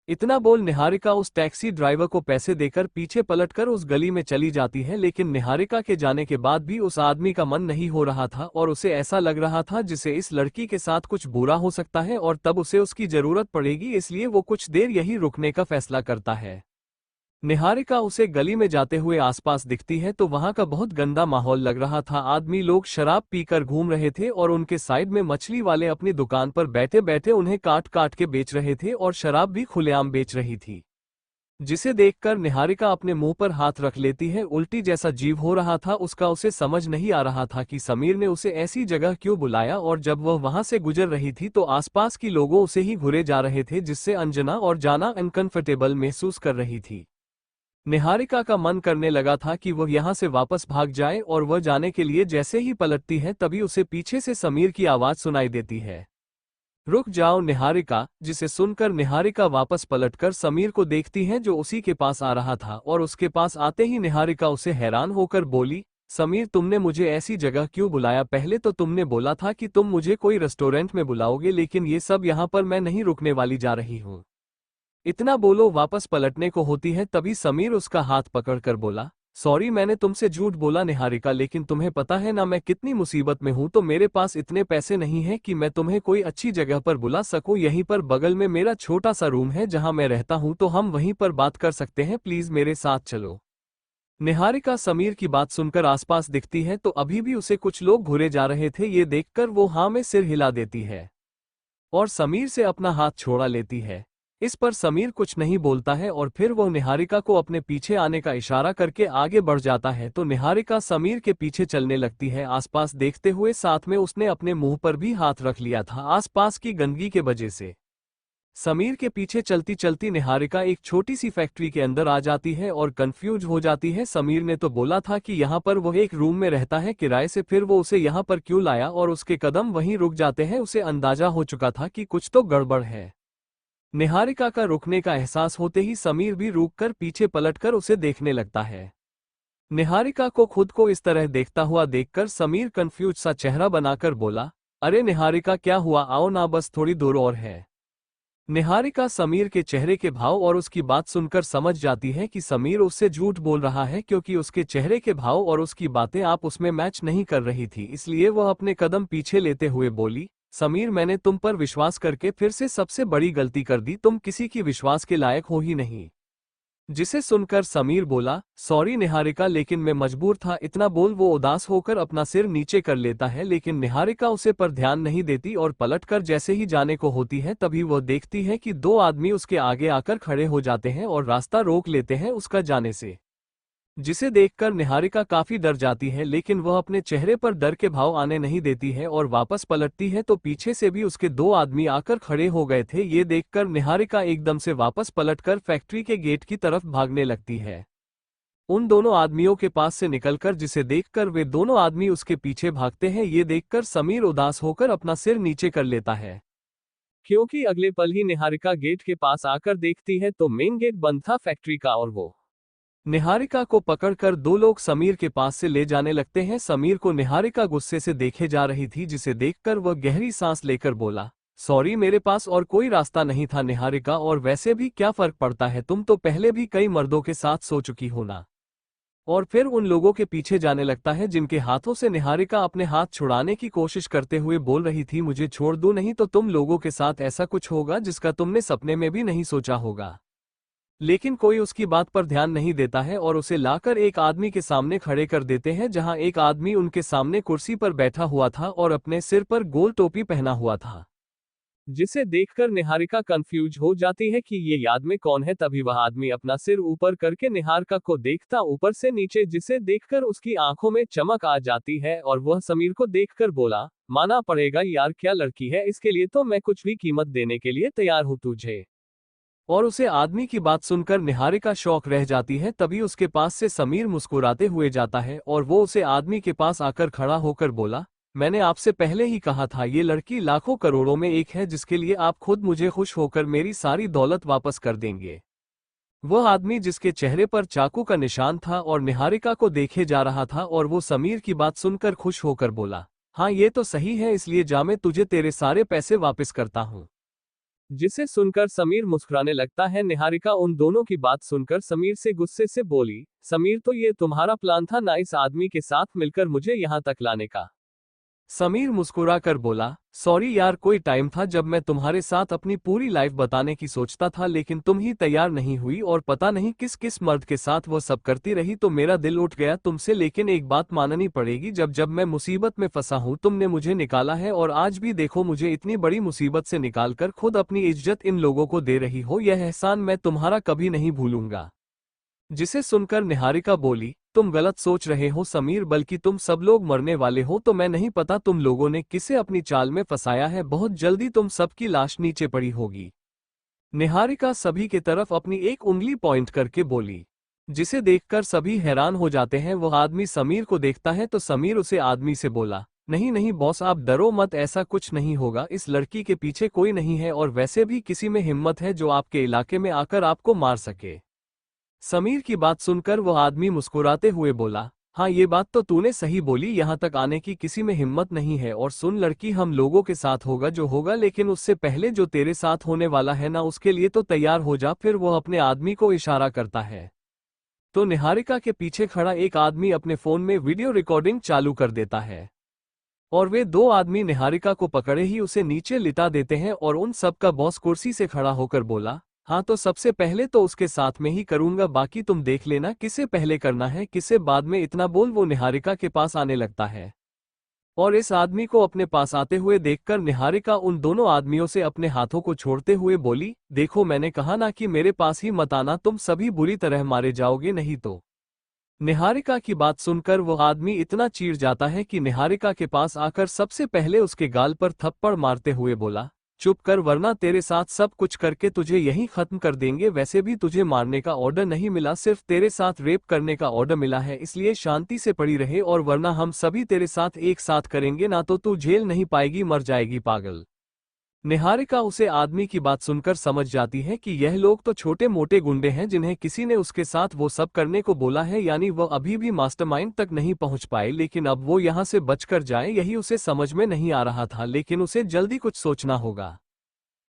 इतना बोल निहारिका उस टैक्सी ड्राइवर को पैसे देकर पीछे पलटकर उस गली में चली जाती है, लेकिन निहारिका के जाने के बाद भी उस आदमी का मन नहीं हो रहा था और उसे ऐसा लग रहा था जिसे इस लड़की के साथ कुछ बुरा हो सकता है और तब उसे उसकी जरूरत पड़ेगी, इसलिए वो कुछ देर यही रुकने का फैसला करता है। निहारिका उसे गली में जाते हुए आसपास दिखती है तो वहां का बहुत गंदा माहौल लग रहा था। आदमी लोग शराब पीकर घूम रहे थे और उनके साइड में मछली वाले अपनी दुकान पर बैठे बैठे उन्हें काट काट के बेच रहे थे और शराब भी खुलेआम बेच रही थी, जिसे देखकर निहारिका अपने मुंह पर हाथ रख लेती है। उल्टी जैसा जीव हो रहा था उसका, उसे समझ नहीं आ रहा था कि समीर ने उसे ऐसी जगह क्यों बुलाया और जब वह वहां से गुजर रही थी तो आसपास की लोगों उसे ही घुरे जा रहे थे, जिससे अंजना और जाना अनकंफर्टेबल महसूस कर रही थी। निहारिका का मन करने लगा था कि वह यहां से वापस भाग जाए और वह जाने के लिए जैसे ही पलटती है तभी उसे पीछे से समीर की आवाज सुनाई देती है, रुक जाओ निहारिका। जिसे सुनकर निहारिका वापस पलटकर समीर को देखती है जो उसी के पास आ रहा था और उसके पास आते ही निहारिका उसे हैरान होकर बोली, समीर तुमने मुझे ऐसी जगह क्यों बुलाया? पहले तो तुमने बोला था कि तुम मुझे कोई रेस्टोरेंट में बुलाओगे, लेकिन ये सब यहाँ पर मैं नहीं रुकने वाली, जा रही हूँ। इतना बोलो वापस पलटने को होती है तभी समीर उसका हाथ पकड़कर बोला, सॉरी मैंने तुमसे झूठ बोला निहारिका, लेकिन तुम्हें पता है ना मैं कितनी मुसीबत में हूं, तो मेरे पास इतने पैसे नहीं है कि मैं तुम्हें कोई अच्छी जगह पर बुला सकूं। यहीं पर बगल में मेरा छोटा सा रूम है जहां मैं रहता हूं, तो हम वहीं पर बात कर सकते हैं, प्लीज मेरे साथ चलो। निहारिका समीर की बात सुनकर आसपास दिखती है तो अभी भी उसे कुछ लोग घुरे जा रहे थे, ये देखकर वो हाँ में सिर हिला देती है और समीर से अपना हाथ छोड़ा लेती है। इस पर समीर कुछ नहीं बोलता है और फिर वो निहारिका को अपने पीछे आने का इशारा करके आगे बढ़ जाता है, तो निहारिका समीर के पीछे चलने लगती है आसपास देखते हुए। साथ में उसने अपने मुंह पर भी हाथ रख लिया था आसपास की गंदगी के वजह से। समीर के पीछे चलती चलती निहारिका एक छोटी सी फैक्ट्री के अंदर आ जाती है और कंफ्यूज हो जाती है। समीर ने तो बोला था कि यहाँ पर वो एक रूम में रहता है किराए से, फिर वो उसे यहाँ पर क्यों लाया? और उसके कदम वहीं रुक जाते हैं। उसे अंदाजा हो चुका था कि कुछ तो गड़बड़ है। निहारिका का रुकने का एहसास होते ही समीर भी रुककर पीछे पलटकर उसे देखने लगता है। निहारिका को खुद को इस तरह देखता हुआ देखकर समीर कंफ्यूज सा चेहरा बनाकर बोला, अरे निहारिका क्या हुआ, आओ ना, बस थोड़ी दूर और है। निहारिका समीर के चेहरे के भाव और उसकी बात सुनकर समझ जाती है कि समीर उससे झूठ बोल रहा है, क्योंकि उसके चेहरे के भाव और उसकी बातें आप उसमें मैच नहीं कर रही थी। इसलिए वह अपने कदम पीछे लेते हुए बोली, समीर मैंने तुम पर विश्वास करके फिर से सबसे बड़ी गलती कर दी, तुम किसी की विश्वास के लायक हो ही नहीं। जिसे सुनकर समीर बोला, सॉरी निहारिका, लेकिन मैं मजबूर था। इतना बोल वो उदास होकर अपना सिर नीचे कर लेता है, लेकिन निहारिका उसे पर ध्यान नहीं देती और पलटकर जैसे ही जाने को होती है तभी वह देखती है कि दो आदमी उसके आगे आकर खड़े हो जाते हैं और रास्ता रोक लेते हैं उसका जाने से। जिसे देखकर निहारिका काफी डर जाती है, लेकिन वह अपने चेहरे पर डर के भाव आने नहीं देती है और वापस पलटती है तो पीछे से भी उसके दो आदमी आकर खड़े हो गए थे। ये देखकर निहारिका एकदम से वापस पलटकर फैक्ट्री के गेट की तरफ भागने लगती है, उन दोनों आदमियों के पास से निकलकर, जिसे देखकर वे दोनों आदमी उसके पीछे भागते हैं। ये देखकर समीर उदास होकर अपना सिर नीचे कर लेता है, क्योंकि अगले पल ही निहारिका गेट के पास आकर देखती है तो मेन गेट बंद था फैक्ट्री का और वो निहारिका को पकड़कर दो लोग समीर के पास से ले जाने लगते हैं। समीर को निहारिका गुस्से से देखे जा रही थी, जिसे देखकर वह गहरी सांस लेकर बोला, सॉरी मेरे पास और कोई रास्ता नहीं था निहारिका, और वैसे भी क्या फर्क पड़ता है, तुम तो पहले भी कई मर्दों के साथ सो चुकी हो ना। और फिर उन लोगों के पीछे जाने लगता है जिनके हाथों से निहारिका अपने हाथ छुड़ाने की कोशिश करते हुए बोल रही थी, मुझे छोड़ दो, नहीं तो तुम लोगों के साथ ऐसा कुछ होगा जिसका तुमने सपने में भी नहीं सोचा होगा। लेकिन कोई उसकी बात पर ध्यान नहीं देता है और उसे लाकर एक आदमी के सामने खड़े कर देते हैं, जहां एक आदमी उनके सामने कुर्सी पर बैठा हुआ था और अपने सिर पर गोल टोपी पहना हुआ था। जिसे देखकर निहारिका कंफ्यूज हो जाती है कि ये आदमी कौन है। तभी वह आदमी अपना सिर ऊपर करके निहारिका को देखता ऊपर से नीचे, जिसे देखकर उसकी आंखों में चमक आ जाती है और वह समीर को देखकर बोला, माना पड़ेगा यार, क्या लड़की है, इसके लिए तो मैं कुछ भी कीमत देने के लिए तैयार हूं तुझे। और उसे आदमी की बात सुनकर निहारिका शौक रह जाती है। तभी उसके पास से समीर मुस्कुराते हुए जाता है और वो उसे आदमी के पास आकर खड़ा होकर बोला, मैंने आपसे पहले ही कहा था, ये लड़की लाखों करोड़ों में एक है, जिसके लिए आप खुद मुझे खुश होकर मेरी सारी दौलत वापस कर देंगे। वह आदमी जिसके चेहरे पर चाकू का निशान था और निहारिका को देखे जा रहा था, और वो समीर की बात सुनकर खुश होकर बोला, हाँ ये तो सही है, इसलिए जा, मैं तुझे तेरे सारे पैसे वापस करता हूँ। जिसे सुनकर समीर मुस्कुराने लगता है। निहारिका उन दोनों की बात सुनकर समीर से गुस्से से बोली, समीर तो ये तुम्हारा प्लान था ना इस आदमी के साथ मिलकर मुझे यहाँ तक लाने का। समीर मुस्कुरा कर बोला, सॉरी यार, कोई टाइम था जब मैं तुम्हारे साथ अपनी पूरी लाइफ बताने की सोचता था, लेकिन तुम ही तैयार नहीं हुई और पता नहीं किस किस मर्द के साथ वो सब करती रही, तो मेरा दिल उठ गया तुमसे। लेकिन एक बात माननी पड़ेगी, जब जब मैं मुसीबत में फंसा हूं तुमने मुझे निकाला है, और आज भी देखो मुझे इतनी बड़ी मुसीबत से निकालकर खुद अपनी इज्जत इन लोगों को दे रही हो, यह एहसान मैं तुम्हारा कभी नहीं भूलूंगा। जिसे सुनकर निहारिका बोली, तुम गलत सोच रहे हो समीर, बल्कि तुम सब लोग मरने वाले हो, तो मैं नहीं पता तुम लोगों ने किसे अपनी चाल में फंसाया है, बहुत जल्दी तुम सबकी लाश नीचे पड़ी होगी। निहारिका सभी की तरफ अपनी एक उंगली पॉइंट करके बोली, जिसे देखकर सभी हैरान हो जाते हैं। वह आदमी समीर को देखता है तो समीर उसे आदमी से बोला, नहीं नहीं बॉस, आप डरो मत, ऐसा कुछ नहीं होगा, इस लड़की के पीछे कोई नहीं है, और वैसे भी किसी में हिम्मत है जो आपके इलाके में आकर आपको मार सके। समीर की बात सुनकर वह आदमी मुस्कुराते हुए बोला, हाँ ये बात तो तूने सही बोली, यहाँ तक आने की किसी में हिम्मत नहीं है, और सुन लड़की, हम लोगों के साथ होगा जो होगा, लेकिन उससे पहले जो तेरे साथ होने वाला है ना, उसके लिए तो तैयार हो जा। फिर वह अपने आदमी को इशारा करता है तो निहारिका के पीछे खड़ा एक आदमी अपने फोन में वीडियो रिकॉर्डिंग चालू कर देता है, और वे दो आदमी निहारिका को पकड़े ही उसे नीचे लिटा देते हैं, और उन सब का बॉस कुर्सी से खड़ा होकर बोला, हाँ तो सबसे पहले तो उसके साथ में ही करूंगा, बाकी तुम देख लेना किसे पहले करना है किसे बाद में। इतना बोल वो निहारिका के पास आने लगता है, और इस आदमी को अपने पास आते हुए देखकर निहारिका उन दोनों आदमियों से अपने हाथों को छोड़ते हुए बोली, देखो मैंने कहा ना कि मेरे पास ही मत आना, तुम सभी बुरी तरह मारे जाओगे नहीं तो। निहारिका की बात सुनकर वो आदमी इतना चीड़ जाता है कि निहारिका के पास आकर सबसे पहले उसके गाल पर थप्पड़ मारते हुए बोला, चुप कर, वरना तेरे साथ सब कुछ करके तुझे यहीं खत्म कर देंगे। वैसे भी तुझे मारने का ऑर्डर नहीं मिला, सिर्फ तेरे साथ रेप करने का ऑर्डर मिला है, इसलिए शांति से पड़ी रहे, और वरना हम सभी तेरे साथ एक साथ करेंगे ना, तो तू झेल नहीं पाएगी, मर जाएगी पागल। निहारिका उसे आदमी की बात सुनकर समझ जाती है कि यह लोग तो छोटे मोटे गुंडे हैं जिन्हें किसी ने उसके साथ वो सब करने को बोला है, यानी वह अभी भी मास्टरमाइंड तक नहीं पहुंच पाए, लेकिन अब वो यहां से बचकर जाए यही उसे समझ में नहीं आ रहा था, लेकिन उसे जल्दी कुछ सोचना होगा।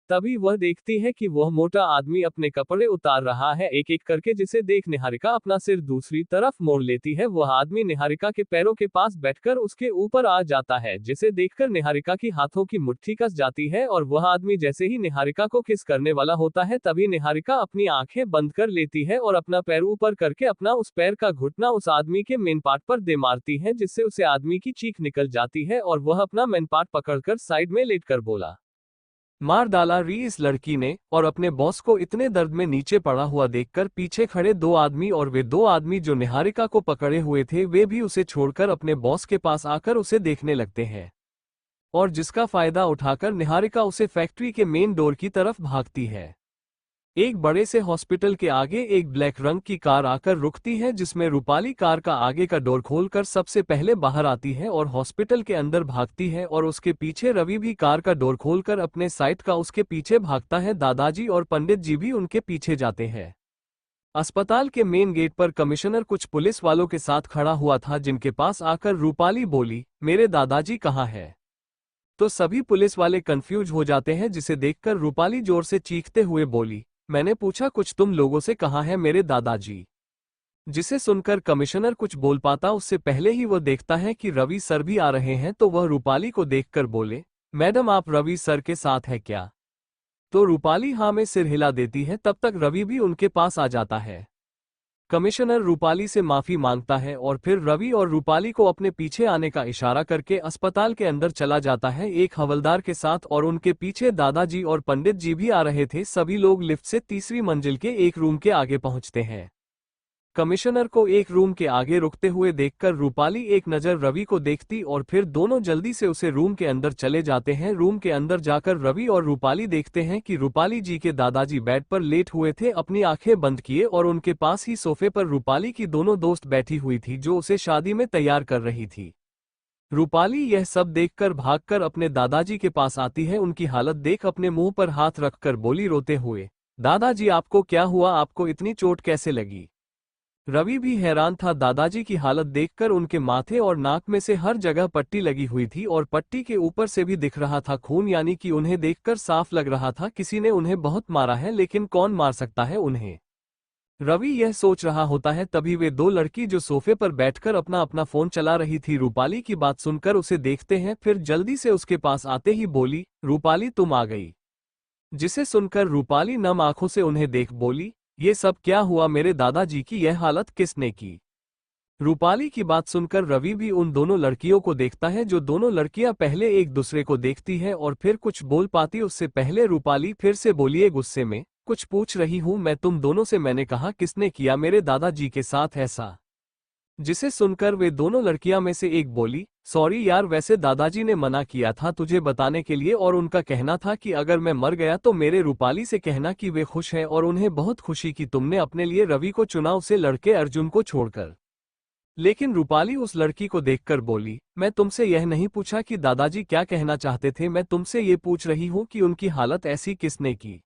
तभी वह देखती है कि वह मोटा आदमी अपने कपड़े उतार रहा है एक एक करके, जिसे देख निहारिका अपना सिर दूसरी तरफ मोड़ लेती है। वह आदमी निहारिका के पैरों के पास बैठकर उसके ऊपर आ जाता है, जिसे देखकर निहारिका की हाथों की मुट्ठी कस जाती है और वह आदमी जैसे ही निहारिका को किस करने वाला होता है तभी निहारिका अपनी आंखें बंद कर लेती है और अपना पैर ऊपर करके अपना उस पैर का घुटना उस आदमी के मेन पार्ट पर दे मारती है, जिससे उसे आदमी की चीख निकल जाती है और वह अपना मेन पार्ट पकड़कर साइड में लेटकर बोला, मार डाला री इस लड़की ने। और अपने बॉस को इतने दर्द में नीचे पड़ा हुआ देखकर पीछे खड़े दो आदमी, और वे दो आदमी जो निहारिका को पकड़े हुए थे, वे भी उसे छोड़कर अपने बॉस के पास आकर उसे देखने लगते हैं, और जिसका फायदा उठाकर निहारिका उसे फैक्ट्री के मेन डोर की तरफ भागती है। एक बड़े से हॉस्पिटल के आगे एक ब्लैक रंग की कार आकर रुकती है, जिसमें रूपाली कार का आगे का डोर खोलकर सबसे पहले बाहर आती है और हॉस्पिटल के अंदर भागती है, और उसके पीछे रवि भी कार का डोर खोलकर अपने साइड का उसके पीछे भागता है। दादाजी और पंडित जी भी उनके पीछे जाते हैं। अस्पताल के मेन गेट पर कमिश्नर कुछ पुलिस वालों के साथ खड़ा हुआ था, जिनके पास आकर रूपाली बोली, मेरे दादाजी कहाँ है? तो सभी पुलिस वाले कंफ्यूज हो जाते हैं, जिसे देखकर रूपाली जोर से चीखते हुए बोली, मैंने पूछा कुछ तुम लोगों से, कहाँ है मेरे दादाजी? जिसे सुनकर कमिश्नर कुछ बोल पाता उससे पहले ही वह देखता है कि रवि सर भी आ रहे हैं, तो वह रूपाली को देखकर बोले, मैडम आप रवि सर के साथ है क्या? तो रूपाली हाँ में सिर हिला देती है। तब तक रवि भी उनके पास आ जाता है। कमिश्नर रूपाली से माफी मांगता है और फिर रवि और रूपाली को अपने पीछे आने का इशारा करके अस्पताल के अंदर चला जाता है एक हवलदार के साथ, और उनके पीछे दादाजी और पंडित जी भी आ रहे थे। सभी लोग लिफ्ट से तीसरी मंजिल के एक रूम के आगे पहुंचते हैं। कमिश्नर को एक रूम के आगे रुकते हुए देखकर रूपाली एक नज़र रवि को देखती और फिर दोनों जल्दी से उसे रूम के अंदर चले जाते हैं। रूम के अंदर जाकर रवि और रूपाली देखते हैं कि रूपाली जी के दादाजी बेड पर लेट हुए थे, अपनी आंखें बंद किए, और उनके पास ही सोफे पर रूपाली की दोनों दोस्त बैठी हुई थी जो उसे शादी में तैयार कर रही थी। रूपाली यह सब देखकर भागकर अपने दादाजी के पास आती है। उनकी हालत देख अपने मुंह पर हाथ रखकर बोली रोते हुए, दादाजी आपको क्या हुआ? आपको इतनी चोट कैसे लगी? रवि भी हैरान था दादाजी की हालत देखकर। उनके माथे और नाक में से हर जगह पट्टी लगी हुई थी और पट्टी के ऊपर से भी दिख रहा था खून, यानी कि उन्हें देखकर साफ लग रहा था किसी ने उन्हें बहुत मारा है, लेकिन कौन मार सकता है उन्हें? रवि यह सोच रहा होता है तभी वे दो लड़की जो सोफे पर बैठकर अपना अपना फोन चला रही थी रूपाली की बात सुनकर उसे देखते हैं, फिर जल्दी से उसके पास आते ही बोली, रूपाली तुम आ गई। जिसे सुनकर रूपाली नम आंखों से उन्हें देख बोली, ये सब क्या हुआ? मेरे दादाजी की यह हालत किसने की? रूपाली की बात सुनकर रवि भी उन दोनों लड़कियों को देखता है, जो दोनों लड़कियां पहले एक दूसरे को देखती है और फिर कुछ बोल पाती उससे पहले रूपाली फिर से बोलिए गुस्से में, कुछ पूछ रही हूं मैं तुम दोनों से? मैंने कहा किसने किया मेरे दादाजी के साथ ऐसा? जिसे सुनकर वे दोनों लड़कियां में से एक बोली, सॉरी यार, वैसे दादाजी ने मना किया था तुझे बताने के लिए, और उनका कहना था कि अगर मैं मर गया तो मेरे रूपाली से कहना कि वे खुश हैं और उन्हें बहुत खुशी कि तुमने अपने लिए रवि को चुना, उसे लड़के अर्जुन को छोड़कर। लेकिन रूपाली उस लड़की को देखकर बोली, मैं तुमसे यह नहीं पूछा कि दादाजी क्या कहना चाहते थे, मैं तुमसे ये पूछ रही हूं कि उनकी हालत ऐसी किसने की?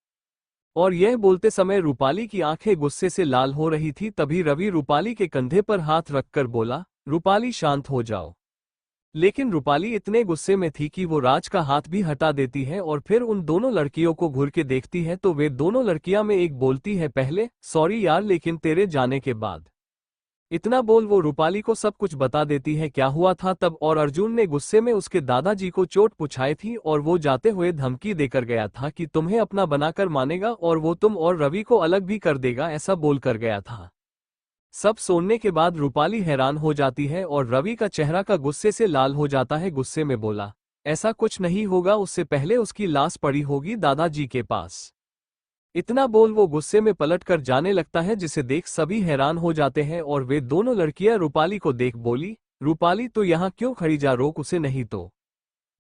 और यह बोलते समय रूपाली की आंखें गुस्से से लाल हो रही थी। तभी रवि रूपाली के कंधे पर हाथ रखकर बोला, रूपाली शांत हो जाओ। लेकिन रूपाली इतने गुस्से में थी कि वो राज का हाथ भी हटा देती है और फिर उन दोनों लड़कियों को घूर के देखती है, तो वे दोनों लड़कियां में एक बोलती है, पहले सॉरी यार, लेकिन तेरे जाने के बाद। इतना बोल वो रूपाली को सब कुछ बता देती है क्या हुआ था तब, और अर्जुन ने गुस्से में उसके दादाजी को चोट पुछाई थी और वो जाते हुए धमकी देकर गया था कि तुम्हें अपना बनाकर मानेगा और वो तुम और रवि को अलग भी कर देगा, ऐसा बोलकर गया था। सब सुनने के बाद रूपाली हैरान हो जाती है और रवि का चेहरा का गुस्से से लाल हो जाता है। गुस्से में बोला, ऐसा कुछ नहीं होगा, उससे पहले उसकी लाश पड़ी होगी दादाजी के पास। इतना बोल वो गुस्से में पलट कर जाने लगता है, जिसे देख सभी हैरान हो जाते हैं और वे दोनों लड़कियां रूपाली को देख बोली, रूपाली तो यहाँ क्यों खड़ी, जा रोक उसे नहीं तो।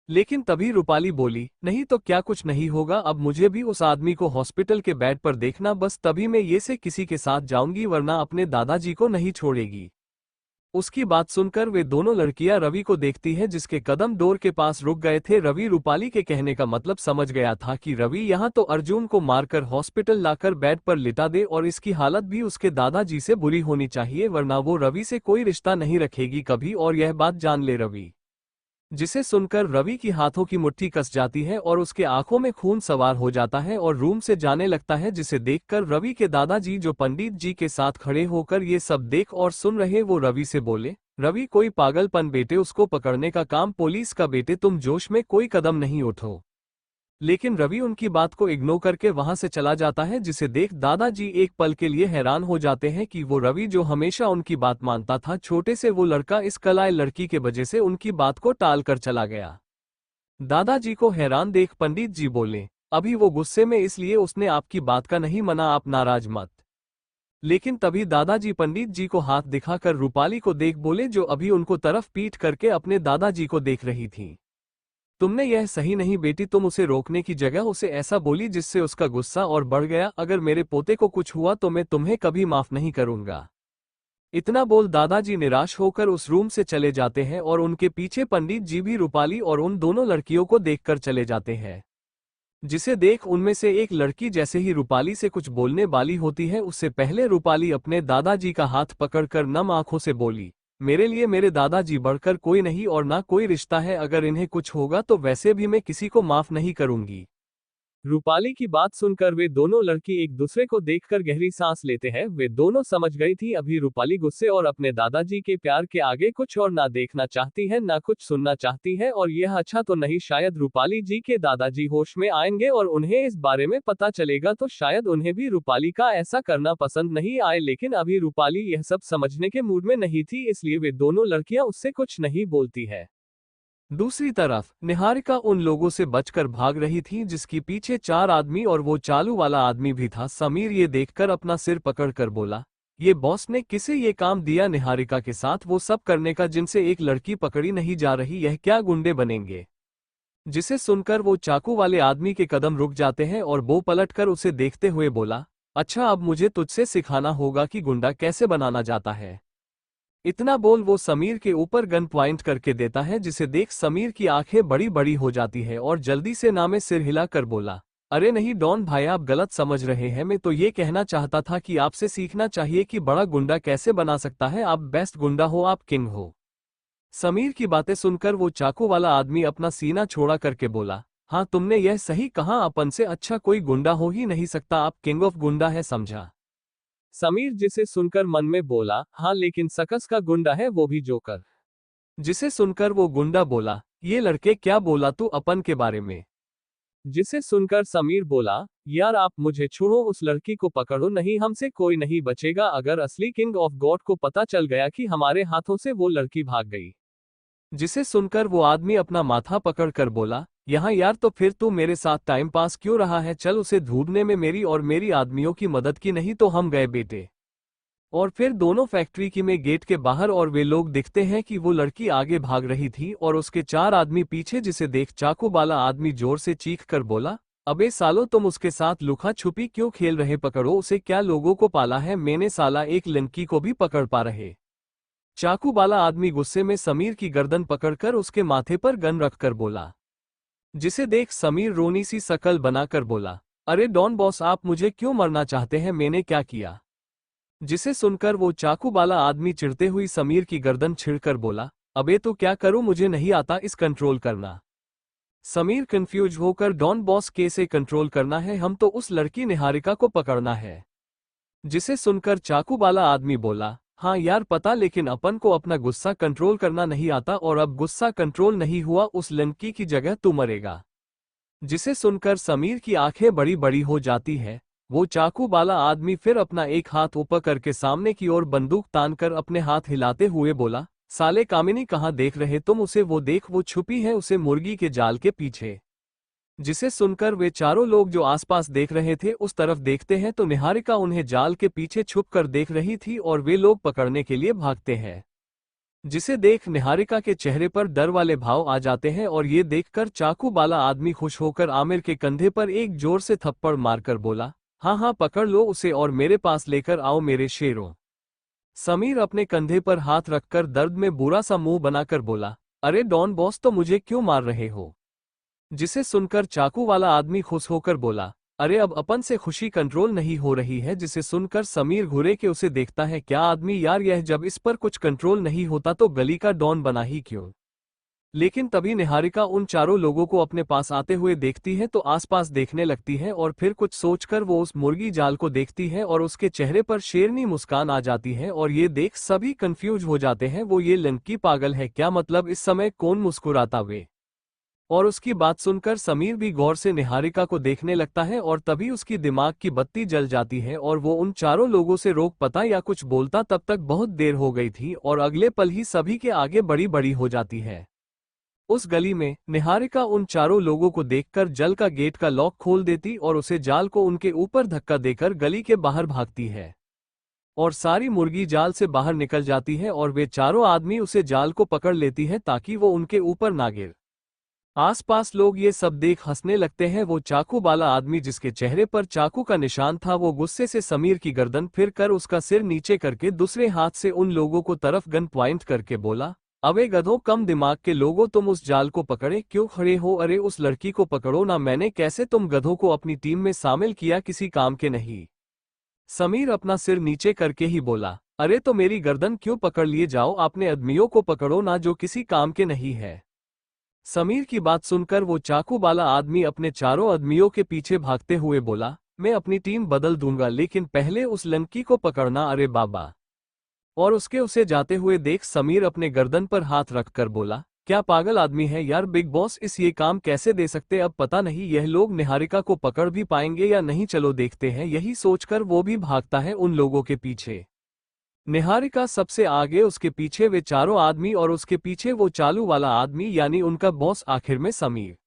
लेकिन तभी रूपाली बोली, नहीं तो क्या, कुछ नहीं होगा, अब मुझे भी उस आदमी को हॉस्पिटल के बेड पर देखना, बस तभी मैं ये से किसी के साथ जाऊंगी, वरना अपने दादाजी को नहीं छोड़ेगी। उसकी बात सुनकर वे दोनों लड़कियां रवि को देखती हैं जिसके कदम डोर के पास रुक गए थे। रवि रूपाली के कहने का मतलब समझ गया था कि रवि यहाँ तो अर्जुन को मारकर हॉस्पिटल लाकर बेड पर लिटा दे और इसकी हालत भी उसके दादाजी से बुरी होनी चाहिए, वरना वो रवि से कोई रिश्ता नहीं रखेगी कभी, और यह बात जान ले रवि। जिसे सुनकर रवि की हाथों की मुट्ठी कस जाती है और उसके आंखों में खून सवार हो जाता है और रूम से जाने लगता है, जिसे देखकर रवि के दादाजी जो पंडित जी के साथ खड़े होकर ये सब देख और सुन रहे, वो रवि से बोले, रवि कोई पागलपन बेटे, उसको पकड़ने का काम पुलिस का बेटे, तुम जोश में कोई कदम नहीं उठो। लेकिन रवि उनकी बात को इग्नोर करके वहां से चला जाता है, जिसे देख दादाजी एक पल के लिए हैरान हो जाते हैं कि वो रवि जो हमेशा उनकी बात मानता था, छोटे से वो लड़का इस कलाए लड़की के वजह से उनकी बात को टाल कर चला गया। दादाजी को हैरान देख पंडित जी बोले, अभी वो गुस्से में इसलिए उसने आपकी बात का नहीं माना, आप नाराज मत। लेकिन तभी दादाजी पंडित जी को हाथ दिखाकर रूपाली को देख बोले, जो अभी उनको तरफ पीट करके अपने दादाजी को देख रही थी, तुमने यह सही नहीं बेटी, तुम उसे रोकने की जगह उसे ऐसा बोली जिससे उसका गुस्सा और बढ़ गया। अगर मेरे पोते को कुछ हुआ तो मैं तुम्हें कभी माफ नहीं करूंगा। इतना बोल दादाजी निराश होकर उस रूम से चले जाते हैं और उनके पीछे पंडित जी भी रूपाली और उन दोनों लड़कियों को देखकर चले जाते हैं। जिसे देख उनमें से एक लड़की जैसे ही रूपाली से कुछ बोलने वाली होती है, उससे पहले रूपाली अपने दादाजी का हाथ पकड़कर नम आंखों से बोली, मेरे लिए मेरे दादाजी बढ़कर कोई नहीं और ना कोई रिश्ता है, अगर इन्हें कुछ होगा तो वैसे भी मैं किसी को माफ नहीं करूंगी। रूपाली की बात सुनकर वे दोनों लड़की एक दूसरे को देखकर गहरी सांस लेते हैं। वे दोनों समझ गई थी अभी रूपाली गुस्से और अपने दादाजी के प्यार के आगे कुछ और ना देखना चाहती है ना कुछ सुनना चाहती है, और यह अच्छा तो नहीं, शायद रूपाली जी के दादाजी होश में आएंगे और उन्हें इस बारे में पता चलेगा तो शायद उन्हें भी रूपाली का ऐसा करना पसंद नहीं आए। लेकिन अभी रूपाली यह सब समझने के मूड में नहीं थी, इसलिए वे दोनों लड़कियां उससे कुछ नहीं बोलती है। दूसरी तरफ निहारिका उन लोगों से बचकर भाग रही थी जिसकी पीछे 4 आदमी और वो चालू वाला आदमी भी था। समीर ये देखकर अपना सिर पकड़कर बोला, ये बॉस ने किसे ये काम दिया निहारिका के साथ वो सब करने का जिनसे एक लड़की पकड़ी नहीं जा रही, यह क्या गुंडे बनेंगे। जिसे सुनकर वो चाकू वाले आदमी के कदम रुक जाते हैं और वो पलटकर उसे देखते हुए बोला, अच्छा अब मुझे तुझसे सिखाना होगा कि गुंडा कैसे बनाना जाता है। इतना बोल वो समीर के ऊपर गन पॉइंट करके देता है, जिसे देख समीर की आंखें बड़ी बड़ी हो जाती है और जल्दी से नामे सिर हिलाकर बोला, अरे नहीं डॉन भाई आप गलत समझ रहे हैं, मैं तो ये कहना चाहता था कि आपसे सीखना चाहिए कि बड़ा गुंडा कैसे बना सकता है, आप बेस्ट गुंडा हो, आप किंग हो। समीर की बातें सुनकर वो चाकू वाला आदमी अपना सीना छोड़ा करके बोला, हाँ तुमने यह सही कहा, अपन से अच्छा कोई गुंडा हो ही नहीं सकता, आप किंग ऑफ गुंडा है समझा। समीर जिसे सुनकर मन में बोला, हाँ लेकिन सकस का गुंडा है वो भी जोकर। जिसे सुनकर वो गुंडा बोला, ये लड़के क्या बोला तू अपन के बारे में। जिसे सुनकर समीर बोला, यार आप मुझे छोड़ो, उस लड़की को पकड़ो, नहीं हमसे कोई नहीं बचेगा, अगर असली किंग ऑफ गॉड को पता चल गया कि हमारे हाथों से वो लड़की भाग गई। जिसे सुनकर वो आदमी अपना माथा पकड़कर बोला, यहाँ यार तो फिर तू मेरे साथ टाइम पास क्यों रहा है, चल उसे ढूंढने में मेरी और मेरी आदमियों की मदद की, नहीं तो हम गए बेटे। और फिर दोनों फैक्ट्री की में गेट के बाहर और वे लोग दिखते हैं कि वो लड़की आगे भाग रही थी और उसके 4 आदमी पीछे, जिसे देख चाकू वाला आदमी जोर से चीख कर बोला, अबे सालो तुम उसके साथ लुका छुपी क्यों खेल रहे, पकड़ो उसे, क्या लोगों को पाला है मैंने, साला एक लड़की को भी पकड़ पा रहे। चाकू वाला आदमी गुस्से में समीर की गर्दन पकड़कर उसके माथे पर गन रखकर बोला। जिसे देख समीर रोनी सी शकल बनाकर बोला, अरे डॉन बॉस आप मुझे क्यों मरना चाहते हैं, मैंने क्या किया। जिसे सुनकर वो चाकू वाला आदमी चिढ़ते हुई समीर की गर्दन छिड़कर बोला, अबे तो क्या करूं, मुझे नहीं आता इस कंट्रोल करना। समीर कंफ्यूज होकर, डॉन बॉस कैसे कंट्रोल करना है, हम तो उस लड़की निहारिका को पकड़ना है। जिसे सुनकर चाकू वाला आदमी बोला, हाँ यार पता, लेकिन अपन को अपना गुस्सा कंट्रोल करना नहीं आता और अब गुस्सा कंट्रोल नहीं हुआ उस लड़की की जगह तू मरेगा। जिसे सुनकर समीर की आंखें बड़ी बड़ी हो जाती है। वो चाकू वाला आदमी फिर अपना एक हाथ ऊपर करके सामने की ओर बंदूक तानकर अपने हाथ हिलाते हुए बोला, साले कामिनी कहाँ देख रहे तुम उसे, वो देख वो छुपी है उसे मुर्गी के जाल के पीछे। जिसे सुनकर वे चारों लोग जो आसपास देख रहे थे उस तरफ देखते हैं तो निहारिका उन्हें जाल के पीछे छुपकर देख रही थी और वे लोग पकड़ने के लिए भागते हैं। जिसे देख निहारिका के चेहरे पर डर वाले भाव आ जाते हैं और ये देखकर चाकू वाला आदमी खुश होकर आमिर के कंधे पर एक जोर से थप्पड़ मारकर बोला, हाँ हाँ पकड़ लो उसे और मेरे पास लेकर आओ मेरे शेरों। समीर अपने कंधे पर हाथ रखकर दर्द में बुरा सा मुंह बनाकर बोला, अरे डॉन बॉस, तो मुझे क्यों मार रहे हो? जिसे सुनकर चाकू वाला आदमी खुश होकर बोला, अरे अब अपन से खुशी कंट्रोल नहीं हो रही है। जिसे सुनकर समीर घुरे के उसे देखता है, क्या आदमी यार यह, जब इस पर कुछ कंट्रोल नहीं होता तो गली का डॉन बना ही क्यों? लेकिन तभी निहारिका उन चारों लोगों को अपने पास आते हुए देखती है तो आसपास देखने लगती है और फिर कुछ सोचकर वो उस मुर्गी जाल को देखती है और उसके चेहरे पर शेरनी मुस्कान आ जाती है और ये देख सभी कंफ्यूज हो जाते हैं, वो ये लड़की पागल है क्या? मतलब इस समय कौन मुस्कुराता वे? और उसकी बात सुनकर समीर भी गौर से निहारिका को देखने लगता है और तभी उसकी दिमाग की बत्ती जल जाती है और वो उन चारों लोगों से रोक पाता या कुछ बोलता तब तक बहुत देर हो गई थी और अगले पल ही सभी के आगे बड़ी बड़ी हो जाती है। उस गली में निहारिका उन चारों लोगों को देखकर जल का गेट का लॉक खोल देती और उसे जाल को उनके ऊपर धक्का देकर गली के बाहर भागती है और सारी मुर्गी जाल से बाहर निकल जाती है और वे चारों आदमी उसे जाल को पकड़ लेती है ताकि वो उनके ऊपर ना गिर। आसपास लोग ये सब देख हंसने लगते हैं। वो चाकू वाला आदमी जिसके चेहरे पर चाकू का निशान था, वो गुस्से से समीर की गर्दन फिर कर उसका सिर नीचे करके दूसरे हाथ से उन लोगों को तरफ गन पॉइंट करके बोला, अबे गधों, कम दिमाग के लोगों, तुम उस जाल को पकड़े क्यों खड़े हो? अरे उस लड़की को पकड़ो ना। मैंने कैसे तुम गधों को अपनी टीम में शामिल किया? किसी काम के नहीं। समीर अपना सिर नीचे करके ही बोला, अरे तो मेरी गर्दन क्यों पकड़ लिए? जाओ अपने आदमियों को पकड़ो ना जो किसी काम के नहीं है। समीर की बात सुनकर वो चाकू वाला आदमी अपने चारों आदमियों के पीछे भागते हुए बोला, मैं अपनी टीम बदल दूंगा लेकिन पहले उस लड़की को पकड़ना। अरे बाबा! और उसके उसे जाते हुए देख समीर अपने गर्दन पर हाथ रखकर बोला, क्या पागल आदमी है यार? बिग बॉस इस ये काम कैसे दे सकते? अब पता नहीं यह लोग निहारिका को पकड़ भी पाएंगे या नहीं, चलो देखते हैं। यही सोचकर वो भी भागता है उन लोगों के पीछे। निहारिका सबसे आगे, उसके पीछे वे चारों आदमी और उसके पीछे वो चालू वाला आदमी यानी उनका बॉस, आखिर में समीर।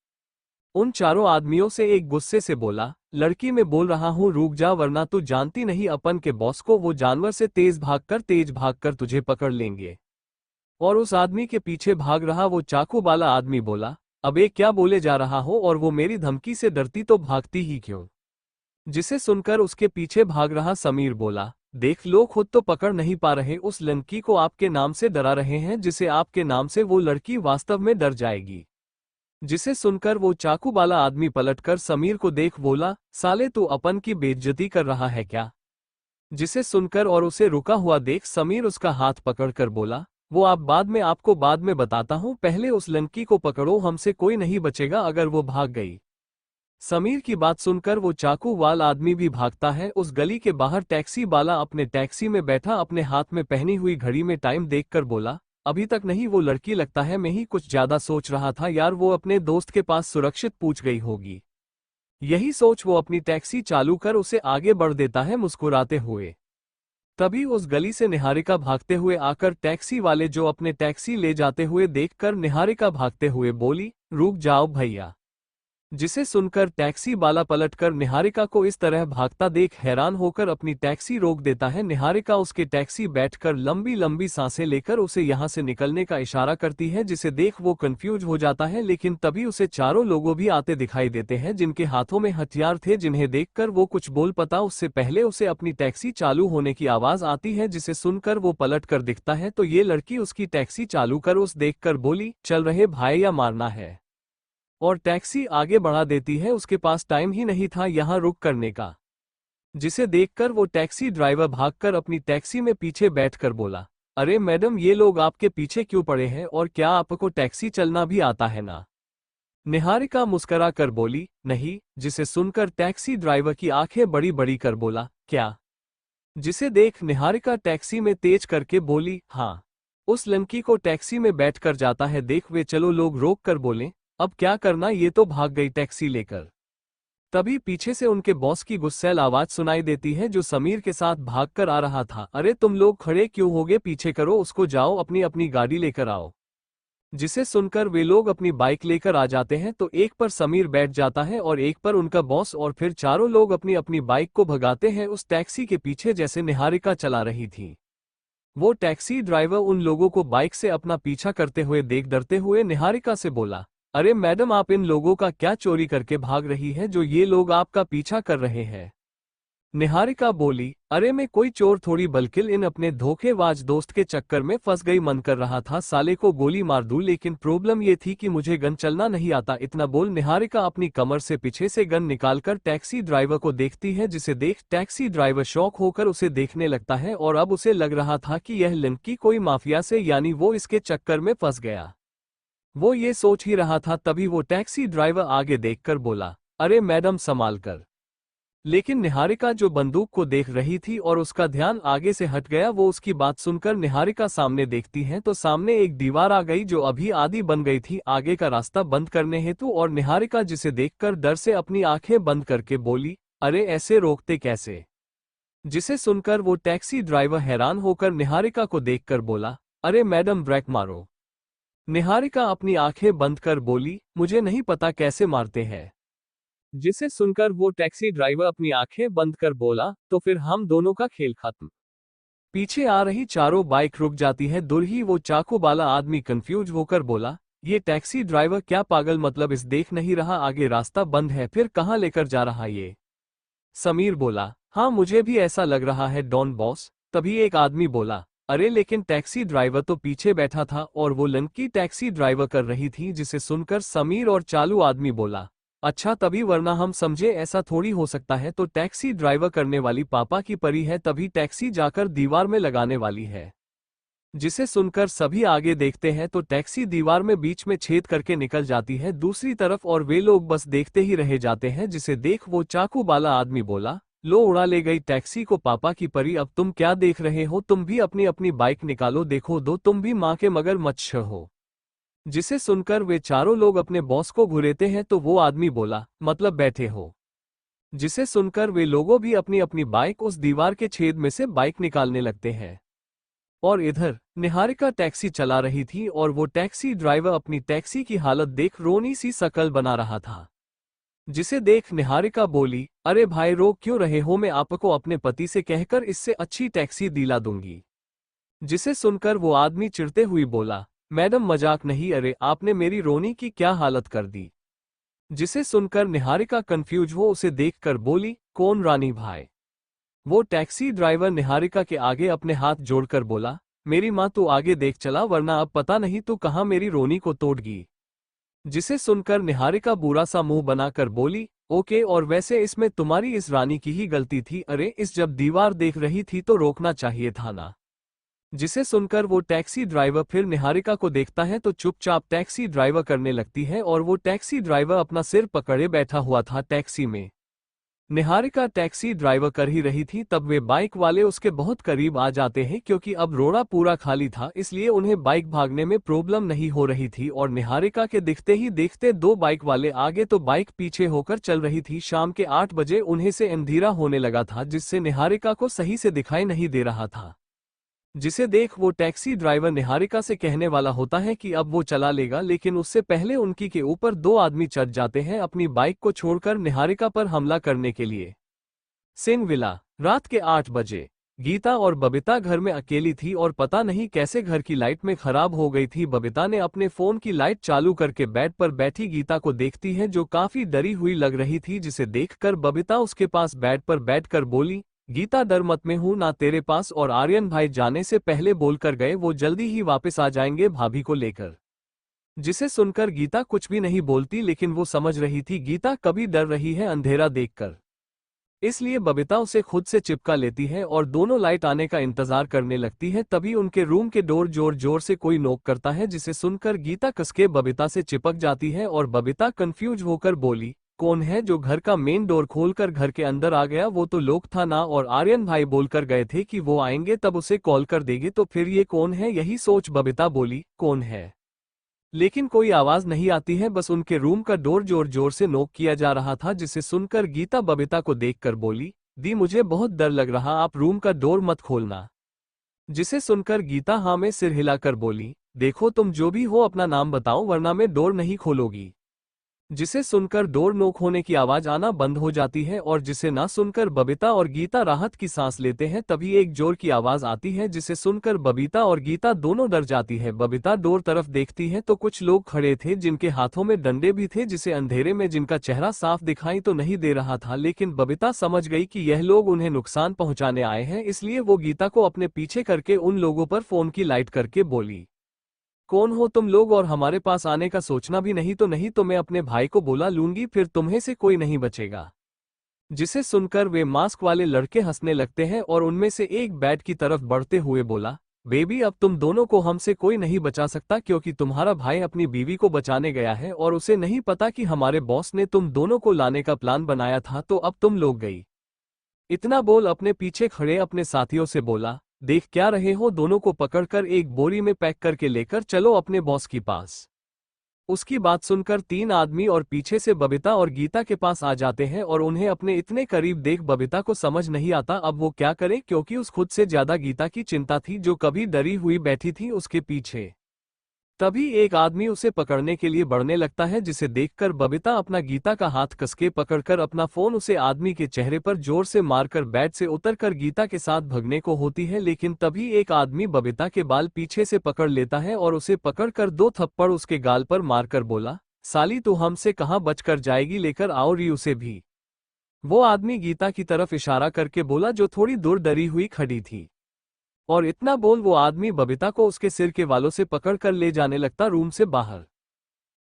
उन चारों आदमियों से एक गुस्से से बोला, लड़की मैं बोल रहा हूँ रुक जा, वरना तू जानती नहीं अपन के बॉस को, वो जानवर से तेज भागकर तुझे पकड़ लेंगे। और उस आदमी के पीछे भाग रहा वो चाकू वाला आदमी बोला, अबे क्या बोले जा रहा हो? और वो मेरी धमकी से डरती तो भागती ही क्यों? जिसे सुनकर उसके पीछे भाग रहा समीर बोला, देख लो, खुद तो पकड़ नहीं पा रहे, उस लड़की को आपके नाम से डरा रहे हैं, जिसे आपके नाम से वो लड़की वास्तव में डर जाएगी। जिसे सुनकर वो चाकू वाला आदमी पलटकर समीर को देख बोला, साले तू अपन की बेइज्जती कर रहा है क्या? जिसे सुनकर और उसे रुका हुआ देख समीर उसका हाथ पकड़कर बोला, वो आप आपको बाद में बताता हूँ, पहले उस लड़की को पकड़ो, हमसे कोई नहीं बचेगा अगर वो भाग गई। समीर की बात सुनकर वो चाकू वाला आदमी भी भागता है। उस गली के बाहर टैक्सी वाला अपने टैक्सी में बैठा अपने हाथ में पहनी हुई घड़ी में टाइम देखकर बोला, अभी तक नहीं वो लड़की, लगता है मैं ही कुछ ज्यादा सोच रहा था यार, वो अपने दोस्त के पास सुरक्षित पूछ गई होगी। यही सोच वो अपनी टैक्सी चालू कर उसे आगे बढ़ देता है मुस्कुराते हुए। तभी उस गली से निहारिका भागते हुए आकर टैक्सी वाले जो अपने टैक्सी ले जाते हुए देखकर निहारिका भागते हुए बोली, रुक जाओ भैया। जिसे सुनकर टैक्सी वाला पलटकर निहारिका को इस तरह भागता देख हैरान होकर अपनी टैक्सी रोक देता है। निहारिका उसके टैक्सी बैठकर लंबी लंबी सांसें लेकर उसे यहां से निकलने का इशारा करती है, जिसे देख वो कंफ्यूज हो जाता है। लेकिन तभी उसे चारों लोगों भी आते दिखाई देते हैं जिनके हाथों में हथियार थे, जिन्हें देखकर वो कुछ बोल पाता उससे पहले उसे अपनी टैक्सी चालू होने की आवाज आती है। जिसे सुनकर वो पलट कर दिखता है तो ये लड़की उसकी टैक्सी चालू कर उस देखकर बोली, चल रहे भाई या मारना है? और टैक्सी आगे बढ़ा देती है। उसके पास टाइम ही नहीं था यहां रुक करने का। जिसे देखकर वो टैक्सी ड्राइवर भागकर अपनी टैक्सी में पीछे बैठकर बोला, अरे मैडम, ये लोग आपके पीछे क्यों पड़े हैं और क्या आपको टैक्सी चलना भी आता है ना? निहारिका मुस्करा कर बोली, नहीं। जिसे सुनकर टैक्सी ड्राइवर की आंखें बड़ी बड़ी कर बोला, क्या? जिसे देख निहारिका टैक्सी में तेज करके बोली, हाँ। उस लड़की को टैक्सी में बैठकर जाता है देख वे चलो लोग रोक कर बोले, अब क्या करना, ये तो भाग गई टैक्सी लेकर। तभी पीछे से उनके बॉस की गुस्सैल आवाज सुनाई देती है जो समीर के साथ भागकर आ रहा था, अरे तुम लोग खड़े क्यों होगे, पीछे करो उसको, जाओ अपनी अपनी गाड़ी लेकर आओ। जिसे सुनकर वे लोग अपनी बाइक लेकर आ जाते हैं तो एक पर समीर बैठ जाता है और एक पर उनका बॉस, और फिर चारों लोग अपनी अपनी बाइक को भगाते हैं उस टैक्सी के पीछे जैसे निहारिका चला रही थी। वो टैक्सी ड्राइवर उन लोगों को बाइक से अपना पीछा करते हुए देख डरते हुए निहारिका से बोला, अरे मैडम, आप इन लोगों का क्या चोरी करके भाग रही है जो ये लोग आपका पीछा कर रहे हैं? निहारिका बोली, अरे मैं कोई चोर थोड़ी बल्कि इन अपने धोखेबाज दोस्त के चक्कर में फंस गई। मन कर रहा था साले को गोली मार दूं, लेकिन प्रॉब्लम ये थी कि मुझे गन चलना नहीं आता। इतना बोल निहारिका अपनी कमर से पीछे से गन निकालकर टैक्सी ड्राइवर को देखती है, जिसे देख टैक्सी ड्राइवर शॉक होकर उसे देखने लगता है और अब उसे लग रहा था कि यह लड़की कोई माफिया से यानी वो इसके चक्कर में फंस गया। वो ये सोच ही रहा था तभी वो टैक्सी ड्राइवर आगे देखकर बोला, अरे मैडम संभाल कर। लेकिन निहारिका जो बंदूक को देख रही थी और उसका ध्यान आगे से हट गया, वो उसकी बात सुनकर निहारिका सामने देखती है तो सामने एक दीवार आ गई जो अभी आधी बन गई थी आगे का रास्ता बंद करने हेतु। और निहारिका जिसे देखकर डर से अपनी आंखें बंद करके बोली, अरे ऐसे रोकते कैसे। जिसे सुनकर वो टैक्सी ड्राइवर हैरान होकर निहारिका को देखकर बोला, अरे मैडम ब्रेक मारो। निहारिका अपनी आंखें बंद कर बोली, मुझे नहीं पता कैसे मारते हैं। जिसे सुनकर वो टैक्सी ड्राइवर अपनी आंखें बंद कर बोला, तो फिर हम दोनों का खेल खत्म। पीछे आ रही चारों बाइक रुक जाती है। दूर ही वो चाकू वाला आदमी कंफ्यूज होकर बोला, ये टैक्सी ड्राइवर क्या पागल, मतलब इस देख नहीं रहा आगे रास्ता बंद है, फिर कहाँ लेकर जा रहा ये। समीर बोला, हाँ मुझे भी ऐसा लग रहा है डॉन बॉस। तभी एक आदमी बोला, अरे लेकिन टैक्सी ड्राइवर तो पीछे बैठा था और वो लड़की टैक्सी ड्राइवर कर रही थी। जिसे सुनकर समीर और चालू आदमी बोला, अच्छा तभी, वरना हम समझे ऐसा थोड़ी हो सकता है। तो टैक्सी ड्राइवर करने वाली पापा की परी है, तभी टैक्सी जाकर दीवार में लगाने वाली है। जिसे सुनकर सभी आगे देखते हैं तो टैक्सी दीवार में बीच में छेद करके निकल जाती है दूसरी तरफ और वे लोग बस देखते ही रह जाते हैं। जिसे देख वो चाकू वाला आदमी बोला, लो उड़ा ले गई टैक्सी को पापा की परी, अब तुम क्या देख रहे हो, तुम भी अपनी अपनी बाइक निकालो, देखो दो तुम भी माँ के मगर मच्छ हो। जिसे सुनकर वे चारों लोग अपने बॉस को घुरेते हैं तो वो आदमी बोला, मतलब बैठे हो। जिसे सुनकर वे लोगों भी अपनी अपनी बाइक उस दीवार के छेद में से बाइक निकालने लगते हैं। और इधर निहारिका टैक्सी चला रही थी और वो टैक्सी ड्राइवर अपनी टैक्सी की हालत देख रोनी सी शकल बना रहा था। जिसे देख निहारिका बोली, अरे भाई रोक क्यों रहे हो, मैं आपको अपने पति से कहकर इससे अच्छी टैक्सी दिला दूंगी। जिसे सुनकर वो आदमी चिढ़ते हुए बोला, मैडम मजाक नहीं, अरे आपने मेरी रोनी की क्या हालत कर दी। जिसे सुनकर निहारिका कंफ्यूज हो उसे देखकर बोली, कौन रानी भाई। वो टैक्सी ड्राइवर निहारिका के आगे अपने हाथ जोड़कर बोला, मेरी माँ तू आगे देख चला, वरना अब पता नहीं तू कहाँ मेरी रोनी को तोड़गी। जिसे सुनकर निहारिका बुरा सा मुंह बनाकर बोली, ओके, और वैसे इसमें तुम्हारी इस रानी की ही गलती थी, अरे इस जब दीवार देख रही थी तो रोकना चाहिए था ना। जिसे सुनकर वो टैक्सी ड्राइवर फिर निहारिका को देखता है तो चुपचाप टैक्सी ड्राइवर करने लगती है और वो टैक्सी ड्राइवर अपना सिर पकड़े बैठा हुआ था टैक्सी में। निहारिका टैक्सी ड्राइवर कर ही रही थी तब वे बाइक वाले उसके बहुत करीब आ जाते हैं, क्योंकि अब रोड़ा पूरा खाली था इसलिए उन्हें बाइक भागने में प्रॉब्लम नहीं हो रही थी। और निहारिका के दिखते ही देखते दो बाइक वाले आगे तो बाइक पीछे होकर चल रही थी। शाम के 8 बजे उन्हें से अंधेरा होने लगा था, जिससे निहारिका को सही से दिखाई नहीं दे रहा था। जिसे देख वो टैक्सी ड्राइवर निहारिका से कहने वाला होता है कि अब वो चला लेगा, लेकिन उससे पहले उनकी के ऊपर दो आदमी चढ़ जाते हैं अपनी बाइक को छोड़कर निहारिका पर हमला करने के लिए। सिंह विला, रात के 8 बजे। गीता और बबीता घर में अकेली थी और पता नहीं कैसे घर की लाइट में खराब हो गई थी। बबीता ने अपने फोन की लाइट चालू करके बेड पर बैठी गीता को देखती है जो काफी डरी हुई लग रही थी। जिसे देखकर बबीता उसके पास बेड पर बैठकर बोली, गीता डर मत, में हूं ना तेरे पास, और आर्यन भाई जाने से पहले बोलकर गए वो जल्दी ही वापस आ जाएंगे भाभी को लेकर। जिसे सुनकर गीता कुछ भी नहीं बोलती, लेकिन वो समझ रही थी गीता कभी डर रही है अंधेरा देखकर, इसलिए बबीता उसे खुद से चिपका लेती है और दोनों लाइट आने का इंतजार करने लगती है। तभी उनके रूम के डोर जोर जोर से कोई नॉक करता है, जिसे सुनकर गीता कसके बबीता से चिपक जाती है और बबीता कंफ्यूज होकर बोली, कौन है जो घर का मेन डोर खोलकर घर के अंदर आ गया, वो तो लोग था ना, और आर्यन भाई बोलकर गए थे कि वो आएंगे तब उसे कॉल कर देंगे, तो फिर ये कौन है। यही सोच बबीता बोली, कौन है, लेकिन कोई आवाज नहीं आती है, बस उनके रूम का डोर जोर जोर से नॉक किया जा रहा था। जिसे सुनकर गीता बबीता को देखकर बोली, दी मुझे बहुत डर लग रहा, आप रूम का डोर मत खोलना। जिसे सुनकर गीता हाँ में सिर हिलाकर बोली, देखो तुम जो भी हो अपना नाम बताओ वरना मैं डोर नहीं खोलोगी। जिसे सुनकर डोर नॉक होने की आवाज आना बंद हो जाती है और जिसे ना सुनकर बबीता और गीता राहत की सांस लेते हैं। तभी एक जोर की आवाज आती है जिसे सुनकर बबीता और गीता दोनों डर जाती है। बबीता डोर तरफ देखती है तो कुछ लोग खड़े थे जिनके हाथों में डंडे भी थे, जिसे अंधेरे में जिनका चेहरा साफ दिखाई तो नहीं दे रहा था, लेकिन बबीता समझ गई कि यह लोग उन्हें नुकसान पहुंचाने आए हैं। इसलिए वो गीता को अपने पीछे करके उन लोगों पर फोन की लाइट करके बोली, कौन हो तुम लोग और हमारे पास आने का सोचना भी नहीं तो मैं अपने भाई को बुला लूंगी, फिर तुम्हें से कोई नहीं बचेगा। जिसे सुनकर वे मास्क वाले लड़के हंसने लगते हैं और उनमें से एक बेड की तरफ बढ़ते हुए बोला, बेबी अब तुम दोनों को हमसे कोई नहीं बचा सकता, क्योंकि तुम्हारा भाई अपनी बीवी को बचाने गया है और उसे नहीं पता कि हमारे बॉस ने तुम दोनों को लाने का प्लान बनाया था, तो अब तुम लोग गई। इतना बोल अपने पीछे खड़े अपने साथियों से बोला, देख क्या रहे हो, दोनों को पकड़कर एक बोरी में पैक करके लेकर चलो अपने बॉस के पास। उसकी बात सुनकर तीन आदमी और पीछे से बबीता और गीता के पास आ जाते हैं और उन्हें अपने इतने करीब देख बबीता को समझ नहीं आता अब वो क्या करे, क्योंकि उस खुद से ज्यादा गीता की चिंता थी जो कभी डरी हुई बैठी थी उसके पीछे। तभी एक आदमी उसे पकड़ने के लिए बढ़ने लगता है, जिसे देखकर बबीता अपना गीता का हाथ कसके पकड़कर अपना फोन उसे आदमी के चेहरे पर जोर से मारकर बेड से उतरकर गीता के साथ भगने को होती है। लेकिन तभी एक आदमी बबीता के बाल पीछे से पकड़ लेता है और उसे पकड़कर दो थप्पड़ उसके गाल पर मारकर बोला, साली तू हमसे कहाँ बचकर जाएगी, लेकर आओ री उसे भी। वो आदमी गीता की तरफ इशारा करके बोला जो थोड़ी दूर डरी हुई खड़ी थी। और इतना बोल वो आदमी बबीता को उसके सिर के वालों से पकड़कर ले जाने लगता रूम से बाहर।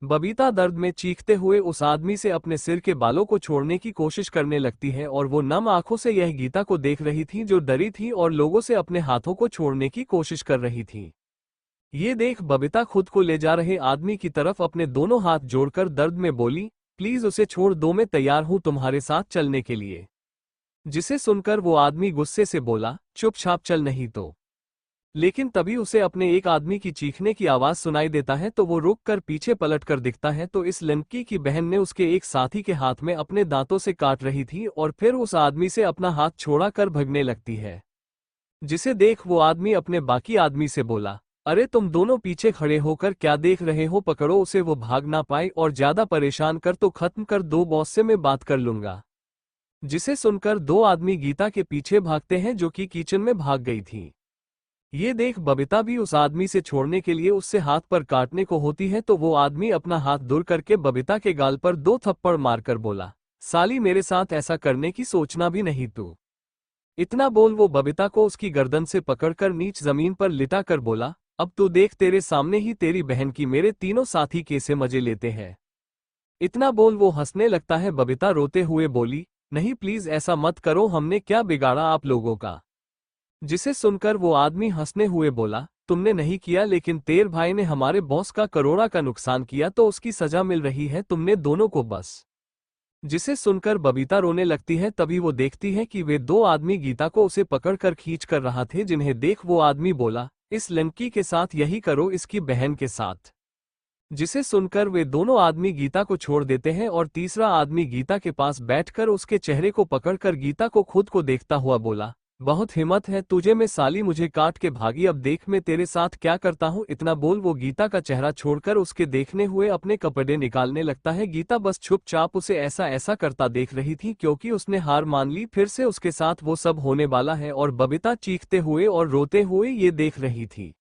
बबीता दर्द में चीखते हुए उस आदमी से अपने सिर के बालों को छोड़ने की कोशिश करने लगती है और वो नम आंखों से यह गीता को देख रही थी जो डरी थी और लोगों से अपने हाथों को छोड़ने की कोशिश कर रही थी। ये देख बबीता खुद को ले जा रहे आदमी की तरफ अपने दोनों हाथ जोड़कर दर्द में बोली, प्लीज उसे छोड़ दो, मैं तैयार हूं तुम्हारे साथ चलने के लिए। जिसे सुनकर वो आदमी गुस्से से बोला, चुपचाप चल नहीं तो। लेकिन तभी उसे अपने एक आदमी की चीखने की आवाज सुनाई देता है तो वो रुक कर पीछे पलट कर दिखता है तो इस लड़की की बहन ने उसके एक साथी के हाथ में अपने दांतों से काट रही थी और फिर उस आदमी से अपना हाथ छोड़ा कर भगने लगती है। जिसे देख वो आदमी अपने बाकी आदमी से बोला, अरे तुम दोनों पीछे खड़े होकर क्या देख रहे हो, पकड़ो उसे, वो भाग ना पाए और ज्यादा परेशान कर तो खत्म कर दो, बॉस से मैं बात कर लूंगा। जिसे सुनकर दो आदमी गीता के पीछे भागते हैं जो कि किचन में भाग गई थी। ये देख बबीता भी उस आदमी से छोड़ने के लिए उससे हाथ पर काटने को होती है तो वो आदमी अपना हाथ दूर करके बबीता के गाल पर दो थप्पड़ मारकर बोला, साली मेरे साथ ऐसा करने की सोचना भी नहीं तू। इतना बोल वो बबीता को उसकी गर्दन से पकड़कर नीच जमीन पर लिटा कर बोला, अब तू देख तेरे सामने ही तेरी बहन की मेरे तीनों साथी कैसे मजे लेते हैं। इतना बोल वो हंसने लगता है। बबीता रोते हुए बोली, नहीं प्लीज ऐसा मत करो, हमने क्या बिगाड़ा आप लोगों का। जिसे सुनकर वो आदमी हंसने हुए बोला, तुमने नहीं किया, लेकिन तेरे भाई ने हमारे बॉस का करोड़ा का नुकसान किया तो उसकी सजा मिल रही है तुमने दोनों को बस। जिसे सुनकर बबीता रोने लगती है। तभी वो देखती है कि वे दो आदमी गीता को उसे पकड़कर खींच कर रहा थे, जिन्हें देख वो आदमी बोला, इस लड़की के साथ यही करो, इसकी बहन के साथ। जिसे सुनकर वे दोनों आदमी गीता को छोड़ देते हैं और तीसरा आदमी गीता के पास बैठकर उसके चेहरे को पकड़कर गीता को खुद को देखता हुआ बोला, बहुत हिम्मत है तुझे में साली, मुझे काट के भागी, अब देख मैं तेरे साथ क्या करता हूँ। इतना बोल वो गीता का चेहरा छोड़कर उसके देखने हुए अपने कपड़े निकालने लगता है। गीता बस चुपचाप उसे ऐसा ऐसा करता देख रही थी क्योंकि उसने हार मान ली, फिर से उसके साथ वो सब होने वाला है और बबीता चीखते हुए और रोते हुए ये देख रही थी।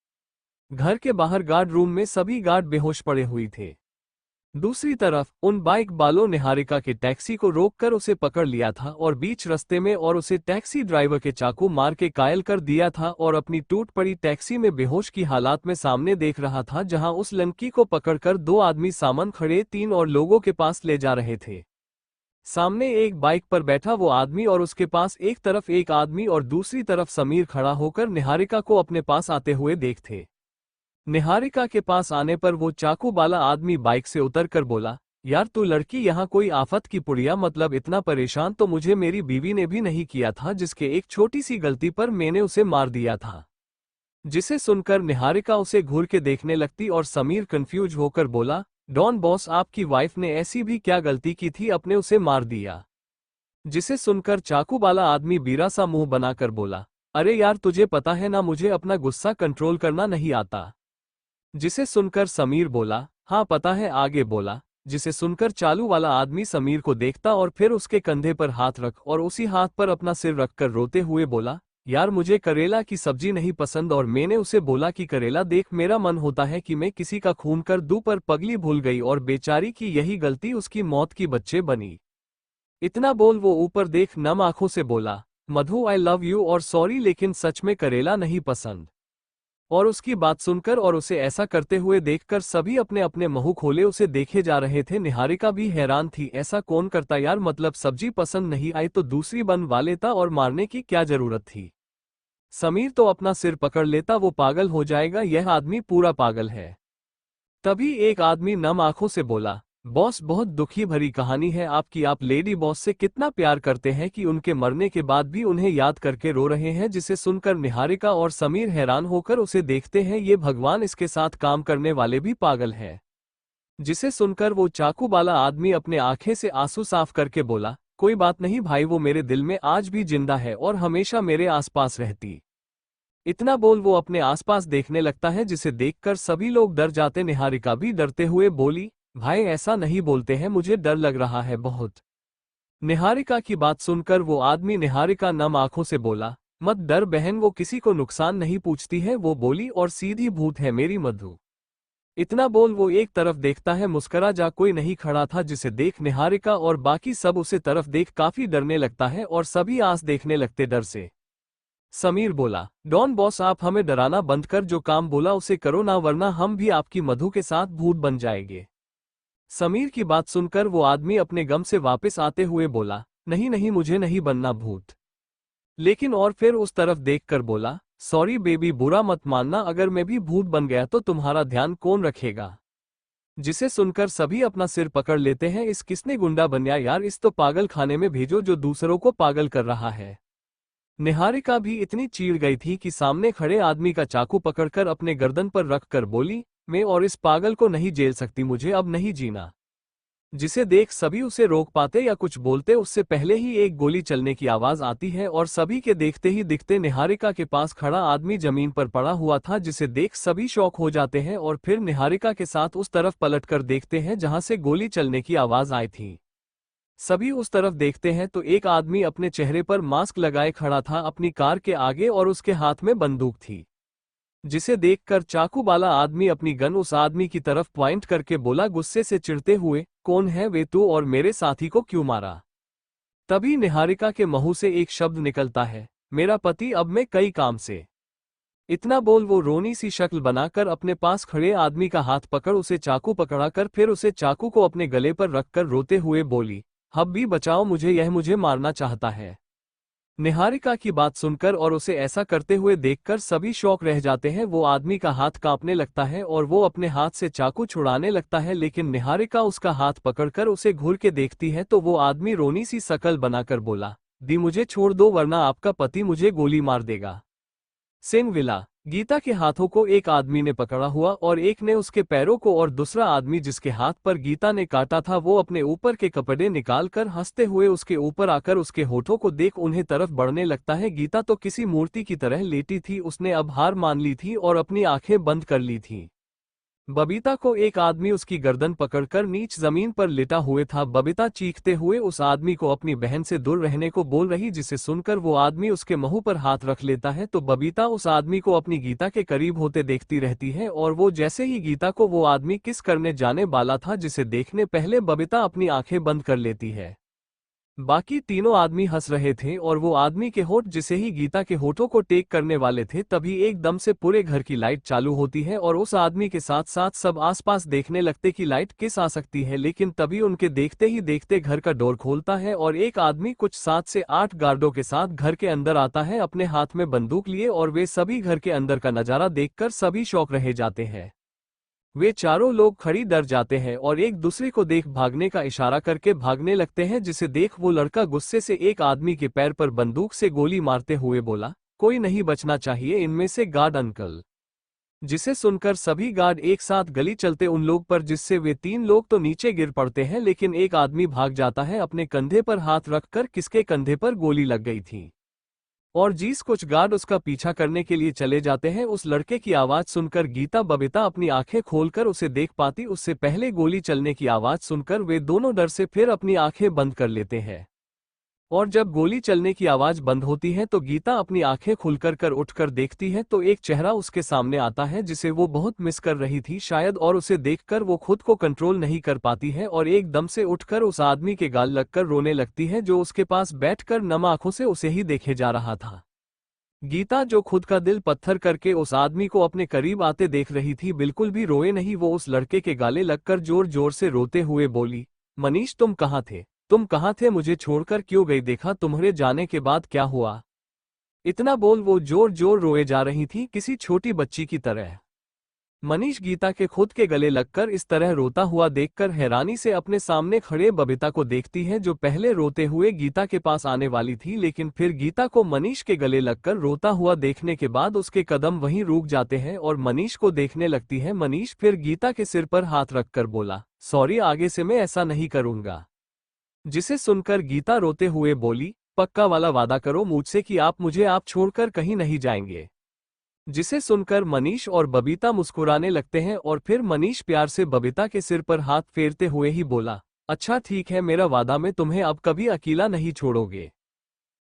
घर के बाहर गार्ड रूम में सभी गार्ड बेहोश पड़े हुए थे। दूसरी तरफ उन बाइक वालों निहारिका के टैक्सी को रोककर उसे पकड़ लिया था और बीच रास्ते में और उसे टैक्सी ड्राइवर के चाकू मार के कायल कर दिया था और अपनी टूट पड़ी टैक्सी में बेहोश की हालात में सामने देख रहा था, जहां उस लड़की को पकड़कर दो आदमी सामान खड़े तीन और लोगों के पास ले जा रहे थे। सामने एक बाइक पर बैठा वो आदमी और उसके पास एक तरफ एक आदमी और दूसरी तरफ समीर खड़ा होकर निहारिका को अपने पास आते हुए देखते। निहारिका के पास आने पर वो चाकू वाला आदमी बाइक से उतरकर बोला, यार तू लड़की यहाँ कोई आफत की पुड़िया, मतलब इतना परेशान तो मुझे मेरी बीवी ने भी नहीं किया था, जिसके एक छोटी सी गलती पर मैंने उसे मार दिया था। जिसे सुनकर निहारिका उसे घूर के देखने लगती और समीर कंफ्यूज होकर बोला, डॉन बॉस आपकी वाइफ ने ऐसी भी क्या गलती की थी अपने उसे मार दिया। जिसे सुनकर चाकू वाला आदमी बीरा सा मुंह बनाकर बोला, अरे यार तुझे पता है ना मुझे अपना गुस्सा कंट्रोल करना नहीं आता। जिसे सुनकर समीर बोला, हाँ पता है, आगे बोला। जिसे सुनकर चालू वाला आदमी समीर को देखता और फिर उसके कंधे पर हाथ रख और उसी हाथ पर अपना सिर रखकर रोते हुए बोला, यार मुझे करेला की सब्जी नहीं पसंद। और मैंने उसे बोला कि करेला देख, मेरा मन होता है कि मैं किसी का खून कर दूं, पर पगली भूल गई और बेचारी की यही गलती उसकी मौत की बच्चे बनी। इतना बोल वो ऊपर देख नम आंखों से बोला, मधु आई लव यू और सॉरी, लेकिन सच में करेला नहीं पसंद। और उसकी बात सुनकर और उसे ऐसा करते हुए देखकर सभी अपने अपने मुंह खोले उसे देखे जा रहे थे। निहारिका भी हैरान थी, ऐसा कौन करता यार, मतलब सब्जी पसंद नहीं आई तो दूसरी बनवा लेता और मारने की क्या जरूरत थी। समीर तो अपना सिर पकड़ लेता, वो पागल हो जाएगा, यह आदमी पूरा पागल है। तभी एक आदमी नम आंखों से बोला, बॉस बहुत दुखी भरी कहानी है आपकी, आप लेडी बॉस से कितना प्यार करते हैं कि उनके मरने के बाद भी उन्हें याद करके रो रहे हैं। जिसे सुनकर निहारिका और समीर हैरान होकर उसे देखते हैं, ये भगवान, इसके साथ काम करने वाले भी पागल हैं। जिसे सुनकर वो चाकू वाला आदमी अपने आंखें से आंसू साफ करके बोला, कोई बात नहीं भाई, वो मेरे दिल में आज भी जिंदा है और हमेशा मेरे आसपास रहती। इतना बोल वो अपने आसपास देखने लगता है, जिसे देखकर सभी लोग डर जाते। निहारिका भी डरते हुए बोली, भाई ऐसा नहीं बोलते हैं, मुझे डर लग रहा है बहुत। निहारिका की बात सुनकर वो आदमी निहारिका नम आंखों से बोला, मत डर बहन, वो किसी को नुकसान नहीं पूछती है, वो बोली, और सीधी भूत है मेरी मधु। इतना बोल वो एक तरफ देखता है, मुस्करा जा कोई नहीं खड़ा था। जिसे देख निहारिका और बाकी सब उसे तरफ देख काफी डरने लगता है और सभी आस देखने लगते डर से। समीर बोला, डॉन बॉस आप हमें डराना बंद कर, जो काम बोला उसे करो ना, वरना हम भी आपकी मधु के साथ भूत बन जाएंगे। समीर की बात सुनकर वो आदमी अपने गम से वापस आते हुए बोला, नहीं नहीं मुझे नहीं बनना भूत। लेकिन और फिर उस तरफ देखकर बोला, सॉरी बेबी बुरा मत मानना, अगर मैं भी भूत बन गया तो तुम्हारा ध्यान कौन रखेगा। जिसे सुनकर सभी अपना सिर पकड़ लेते हैं, इस किसने गुंडा बनया यार, इस तो पागल खाने में भेजो जो दूसरों को पागल कर रहा है। निहारिका भी इतनी चीड़ गई थी कि सामने खड़े आदमी का चाकू पकड़कर अपने गर्दन पर रखकर बोली, मैं और इस पागल को नहीं झेल सकती, मुझे अब नहीं जीना। जिसे देख सभी उसे रोक पाते या कुछ बोलते उससे पहले ही एक गोली चलने की आवाज आती है और सभी के देखते ही दिखते निहारिका के पास खड़ा आदमी जमीन पर पड़ा हुआ था। जिसे देख सभी शॉक हो जाते हैं और फिर निहारिका के साथ उस तरफ पलटकर देखते हैं जहां से गोली चलने की आवाज आई थी। सभी उस तरफ देखते हैं तो एक आदमी अपने चेहरे पर मास्क लगाए खड़ा था अपनी कार के आगे और उसके हाथ में बंदूक थी। जिसे देखकर चाकू वाला आदमी अपनी गन उस आदमी की तरफ पॉइंट करके बोला गुस्से से चिढ़ते हुए, कौन है वे तू और मेरे साथी को क्यों मारा। तभी निहारिका के मुंह से एक शब्द निकलता है, मेरा पति, अब मैं कई काम से। इतना बोल वो रोनी सी शक्ल बनाकर अपने पास खड़े आदमी का हाथ पकड़ उसे चाकू पकड़ाकर फिर उसे चाकू को अपने गले पर रखकर रोते हुए बोली, अब भी बचाओ मुझे, यह मुझे मारना चाहता है। निहारिका की बात सुनकर और उसे ऐसा करते हुए देखकर सभी शौक रह जाते हैं। वो आदमी का हाथ कांपने लगता है और वो अपने हाथ से चाकू छुड़ाने लगता है, लेकिन निहारिका उसका हाथ पकड़कर उसे घूर के देखती है तो वो आदमी रोनी सी शकल बनाकर बोला, दी मुझे छोड़ दो वरना आपका पति मुझे गोली मार देगा। सिंह विला गीता के हाथों को एक आदमी ने पकड़ा हुआ और एक ने उसके पैरों को, और दूसरा आदमी जिसके हाथ पर गीता ने काटा था वो अपने ऊपर के कपड़े निकालकर हंसते हुए उसके ऊपर आकर उसके होठों को देख उन्हें तरफ बढ़ने लगता है। गीता तो किसी मूर्ति की तरह लेटी थी, उसने अब हार मान ली थी और अपनी आंखें बंद कर ली थी। बबीता को एक आदमी उसकी गर्दन पकड़कर नीच जमीन पर लेटा हुए था। बबीता चीखते हुए उस आदमी को अपनी बहन से दूर रहने को बोल रही, जिसे सुनकर वो आदमी उसके मुंह पर हाथ रख लेता है तो बबीता उस आदमी को अपनी गीता के करीब होते देखती रहती है और वो जैसे ही गीता को वो आदमी किस करने जाने वाला था, जिसे देखने पहले बबीता अपनी आंखें बंद कर लेती है। बाकी तीनों आदमी हंस रहे थे और वो आदमी के होठ जिसे ही गीता के होठों को टेक करने वाले थे, तभी एकदम से पूरे घर की लाइट चालू होती है और उस आदमी के साथ साथ सब आसपास देखने लगते कि लाइट किस आ सकती है। लेकिन तभी उनके देखते ही देखते घर का डोर खोलता है और एक आदमी कुछ 7 से 8 गार्डों के साथ घर के अंदर आता है अपने हाथ में बंदूक लिए, और वे सभी घर के अंदर का नजारा देखकर सभी शौक रह जाते हैं। वे चारों लोग खड़ी डर जाते हैं और एक दूसरे को देख भागने का इशारा करके भागने लगते हैं। जिसे देख वो लड़का गुस्से से एक आदमी के पैर पर बंदूक से गोली मारते हुए बोला, कोई नहीं बचना चाहिए इनमें से गार्ड अंकल। जिसे सुनकर सभी गार्ड एक साथ गली चलते उन लोग पर, जिससे वे 3 लोग तो नीचे गिर पड़ते हैं, लेकिन एक आदमी भाग जाता है अपने कंधे पर हाथ रखकर, किसके कंधे पर गोली लग गई थी। और जीस कुछ गार्ड उसका पीछा करने के लिए चले जाते हैं। उस लड़के की आवाज सुनकर गीता बबीता अपनी आंखें खोलकर उसे देख पाती उससे पहले गोली चलने की आवाज सुनकर वे दोनों डर से फिर अपनी आंखें बंद कर लेते हैं। और जब गोली चलने की आवाज बंद होती है तो गीता अपनी आंखें खुलकर उठकर देखती है तो एक चेहरा उसके सामने आता है जिसे वो बहुत मिस कर रही थी शायद, और उसे देखकर वो खुद को कंट्रोल नहीं कर पाती है और एकदम से उठकर उस आदमी के गाल लगकर रोने लगती है जो उसके पास बैठकर नम आंखों से उसे ही देखे जा रहा था। गीता जो खुद का दिल पत्थर करके उस आदमी को अपने करीब आते देख रही थी बिल्कुल भी रोए नहीं। वो उस लड़के के गाले लगकर जोर जोर से रोते हुए बोली, मनीष तुम कहाँ थे, तुम कहाँ थे, मुझे छोड़कर क्यों गई, देखा तुम्हारे जाने के बाद क्या हुआ। इतना बोल वो जोर जोर रोए जा रही थी किसी छोटी बच्ची की तरह। मनीष गीता के खुद के गले लगकर इस तरह रोता हुआ देखकर हैरानी से अपने सामने खड़े बबीता को देखती है जो पहले रोते हुए गीता के पास आने वाली थी, लेकिन फिर गीता को मनीष के गले लगकर रोता हुआ देखने के बाद उसके कदम वहीं रुक जाते हैं और मनीष को देखने लगती है। मनीष फिर गीता के सिर पर हाथ रखकर बोला, सॉरी, आगे से मैं ऐसा नहीं करूंगा। जिसे सुनकर गीता रोते हुए बोली, पक्का वाला वादा करो मुझसे कि आप मुझे आप छोड़कर कहीं नहीं जाएंगे। जिसे सुनकर मनीष और बबीता मुस्कुराने लगते हैं और फिर मनीष प्यार से बबीता के सिर पर हाथ फेरते हुए ही बोला, अच्छा ठीक है, मेरा वादा, मैं तुम्हें अब कभी अकेला नहीं छोड़ोगे।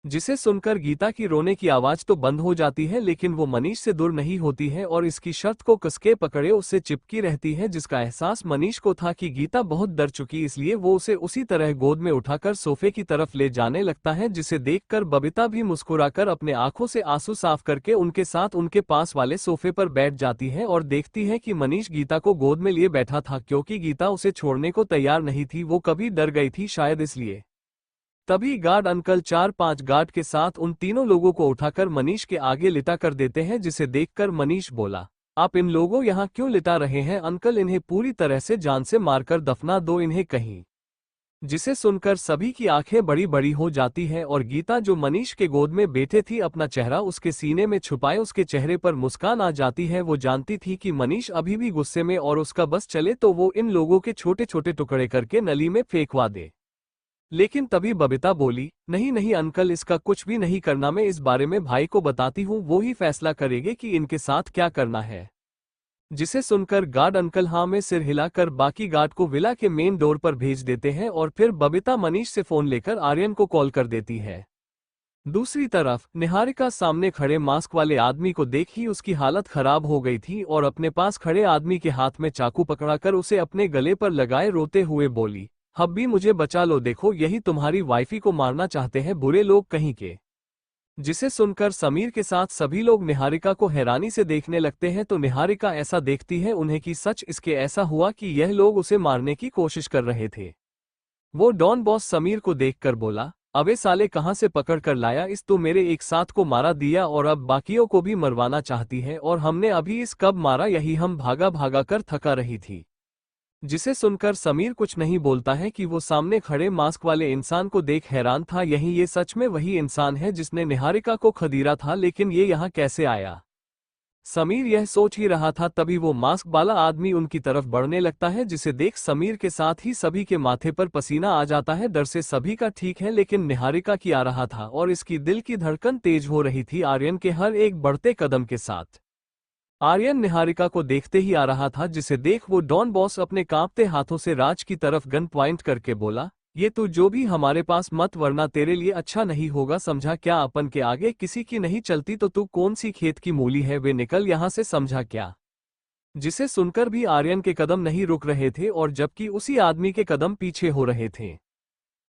जिसे सुनकर गीता की रोने की आवाज तो बंद हो जाती है लेकिन वो मनीष से दूर नहीं होती है और इसकी शर्त को कसके पकड़े उससे चिपकी रहती है, जिसका एहसास मनीष को था कि गीता बहुत डर चुकी, इसलिए वो उसे उसी तरह गोद में उठाकर सोफे की तरफ ले जाने लगता है। जिसे देखकर बबीता भी मुस्कुराकर अपने आंखों से आंसू साफ करके उनके साथ उनके पास वाले सोफे पर बैठ जाती है और देखती है कि मनीष गीता को गोद में लिए बैठा था क्योंकि गीता उसे छोड़ने को तैयार नहीं थी, वो कभी डर गई थी शायद इसलिए। तभी गार्ड अंकल 4-5 गार्ड के साथ उन तीनों लोगों को उठाकर मनीष के आगे लिटा कर देते हैं। जिसे देखकर मनीष बोला, आप इन लोगों यहाँ क्यों लिटा रहे हैं अंकल, इन्हें पूरी तरह से जान से मारकर दफना दो इन्हें कहीं। जिसे सुनकर सभी की आंखें बड़ी बड़ी हो जाती है और गीता जो मनीष के गोद में बैठे थी अपना चेहरा उसके सीने में छुपाए उसके चेहरे पर मुस्कान आ जाती है। वो जानती थी कि मनीष अभी भी गुस्से में और उसका बस चले तो वो इन लोगों के छोटे छोटे टुकड़े करके नली में फेंकवा दे। लेकिन तभी बबीता बोली, नहीं नहीं अंकल, इसका कुछ भी नहीं करना, मैं इस बारे में भाई को बताती हूँ, वो ही फैसला करेंगे कि इनके साथ क्या करना है। जिसे सुनकर गार्ड अंकल हाँ में सिर हिलाकर बाकी गार्ड को विला के मेन डोर पर भेज देते हैं और फिर बबीता मनीष से फोन लेकर आर्यन को कॉल कर देती है। दूसरी तरफ निहारिका सामने खड़े मास्क वाले आदमी को देख ही उसकी हालत खराब हो गई थी और अपने पास खड़े आदमी के हाथ में चाकू पकड़ाकर उसे अपने गले पर लगाए रोते हुए बोली, हब्बी मुझे बचा लो, देखो यही तुम्हारी वाइफी को मारना चाहते हैं बुरे लोग कहीं के। जिसे सुनकर समीर के साथ सभी लोग निहारिका को हैरानी से देखने लगते हैं तो निहारिका ऐसा देखती है उन्हें कि सच इसके ऐसा हुआ कि यह लोग उसे मारने की कोशिश कर रहे थे। वो डॉन बॉस समीर को देखकर बोला, अबे साले कहां से पकड़ कर लाया, इस तो मेरे एक साथ को मारा दिया और अब बाकियों को भी मरवाना चाहती है, और हमने अभी इस कब मारा, यही हम भागा भागा कर थका रही थी। जिसे सुनकर समीर कुछ नहीं बोलता है कि वो सामने खड़े मास्क वाले इंसान को देख हैरान था, यही ये सच में वही इंसान है जिसने निहारिका को खदेड़ा था, लेकिन ये यहाँ कैसे आया। समीर यह सोच ही रहा था तभी वो मास्क वाला आदमी उनकी तरफ बढ़ने लगता है, जिसे देख समीर के साथ ही सभी के माथे पर पसीना आ जाता है। डर से सभी का ठीक है लेकिन निहारिका की आ रहा था और इसकी दिल की धड़कन तेज हो रही थी आर्यन के हर एक बढ़ते कदम के साथ। आर्यन निहारिका को देखते ही आ रहा था, जिसे देख वो डॉन बॉस अपने कांपते हाथों से राज की तरफ गन पॉइंट करके बोला, ये तू जो भी हमारे पास मत, वरना तेरे लिए अच्छा नहीं होगा, समझा क्या, अपन के आगे किसी की नहीं चलती तो तू कौन सी खेत की मूली है, वे निकल यहाँ से, समझा क्या। जिसे सुनकर भी आर्यन के कदम नहीं रुक रहे थे और जबकि उसी आदमी के कदम पीछे हो रहे थे।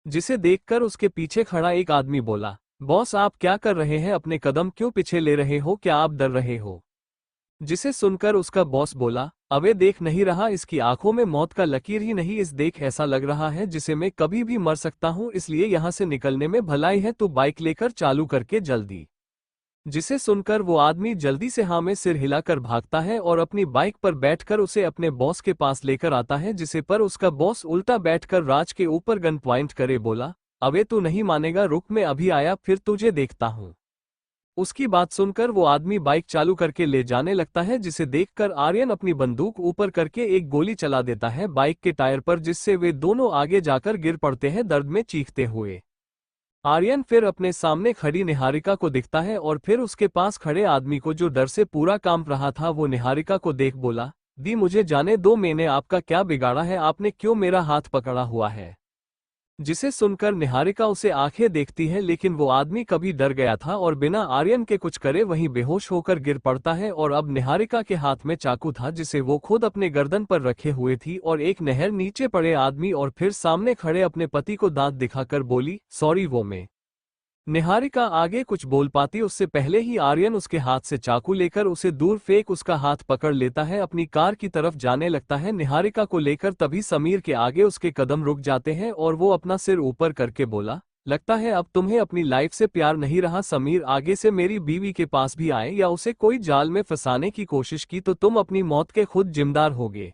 जिसे देखकर उसके पीछे खड़ा एक आदमी बोला, बॉस आप क्या कर रहे हैं, अपने कदम क्यों पीछे ले रहे हो, क्या आप डर रहे हो। जिसे सुनकर उसका बॉस बोला, अबे देख नहीं रहा, इसकी आंखों में मौत का लकीर ही नहीं, इस देख ऐसा लग रहा है जिसे मैं कभी भी मर सकता हूं, इसलिए यहां से निकलने में भलाई है, तो बाइक लेकर चालू करके जल्दी। जिसे सुनकर वो आदमी जल्दी से हाँ में सिर हिलाकर भागता है और अपनी बाइक पर बैठकर उसे अपने बॉस के पास लेकर आता है, जिसे पर उसका बॉस उल्टा बैठकर राज के ऊपर गन पॉइंट करे बोला, अबे तू नहीं मानेगा, रुक मैं अभी आया फिर तुझे देखता हूं। उसकी बात सुनकर वो आदमी बाइक चालू करके ले जाने लगता है, जिसे देखकर आर्यन अपनी बंदूक ऊपर करके एक गोली चला देता है बाइक के टायर पर, जिससे वे दोनों आगे जाकर गिर पड़ते हैं दर्द में चीखते हुए। आर्यन फिर अपने सामने खड़ी निहारिका को दिखता है और फिर उसके पास खड़े आदमी को जो डर से पूरा कांप रहा था वो निहारिका को देख बोला, दी मुझे जाने दो, मैंने आपका क्या बिगाड़ा है, आपने क्यों मेरा हाथ पकड़ा हुआ है। जिसे सुनकर निहारिका उसे आंखें देखती है लेकिन वो आदमी कभी डर गया था और बिना आर्यन के कुछ करे वहीं बेहोश होकर गिर पड़ता है और अब निहारिका के हाथ में चाकू था जिसे वो खुद अपने गर्दन पर रखे हुए थी और एक नहर नीचे पड़े आदमी और फिर सामने खड़े अपने पति को दांत दिखाकर बोली, सॉरी वो मैं। निहारिका आगे कुछ बोल पाती उससे पहले ही आर्यन उसके हाथ से चाकू लेकर उसे दूर फेंक उसका हाथ पकड़ लेता है, अपनी कार की तरफ जाने लगता है निहारिका को लेकर। तभी समीर के आगे उसके कदम रुक जाते हैं और वो अपना सिर ऊपर करके बोला, लगता है अब तुम्हें अपनी लाइफ से प्यार नहीं रहा समीर, आगे से मेरी बीवी के पास भी आए या उसे कोई जाल में फंसाने की कोशिश की तो तुम अपनी मौत के खुद जिम्मेदार होगे।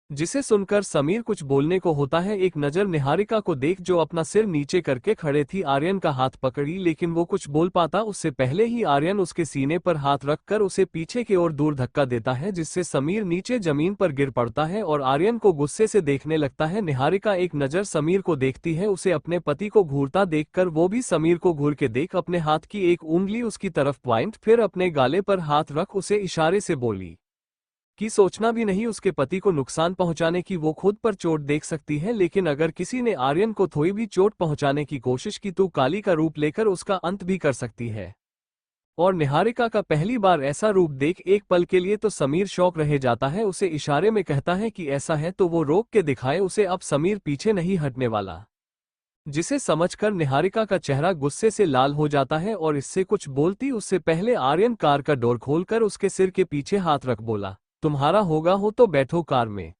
जिसे सुनकर समीर कुछ बोलने को होता है, एक नज़र निहारिका को देख जो अपना सिर नीचे करके खड़े थी आर्यन का हाथ पकड़ी, लेकिन वो कुछ बोल पाता उससे पहले ही आर्यन उसके सीने पर हाथ रखकर उसे पीछे की ओर दूर धक्का देता है जिससे समीर नीचे जमीन पर गिर पड़ता है और आर्यन को गुस्से से देखने लगता है। निहारिका एक नज़र समीर को देखती है, उसे अपने पति को घूरता देखकर वो भी समीर को घूर के देख अपने हाथ की एक उंगली उसकी तरफ पॉइंट फिर अपने गाले पर हाथ रख उसे इशारे से बोली कि सोचना भी नहीं उसके पति को नुकसान पहुंचाने की, वो खुद पर चोट देख सकती है लेकिन अगर किसी ने आर्यन को थोड़ी भी चोट पहुंचाने की कोशिश की तो काली का रूप लेकर उसका अंत भी कर सकती है। और निहारिका का पहली बार ऐसा रूप देख एक पल के लिए तो समीर शौक रह जाता है, उसे इशारे में कहता है कि ऐसा है तो वो रोक के दिखाए उसे, अब समीर पीछे नहीं हटने वाला। जिसे समझकर निहारिका का चेहरा गुस्से से लाल हो जाता है और इससे कुछ बोलती उससे पहले आर्यन कार का डोर खोलकर उसके सिर के पीछे हाथ रख बोला, तुम्हारा होगा हो तो बैठो कार में।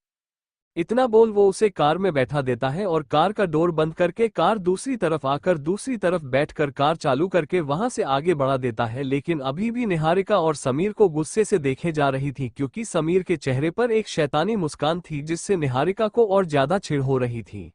इतना बोल वो उसे कार में बैठा देता है और कार का डोर बंद करके कार दूसरी तरफ आकर दूसरी तरफ बैठकर कार चालू करके वहां से आगे बढ़ा देता है। लेकिन अभी भी निहारिका और समीर को गुस्से से देखे जा रही थी क्योंकि समीर के चेहरे पर एक शैतानी मुस्कान थी जिससे निहारिका को और ज्यादा चिढ़ हो रही थी।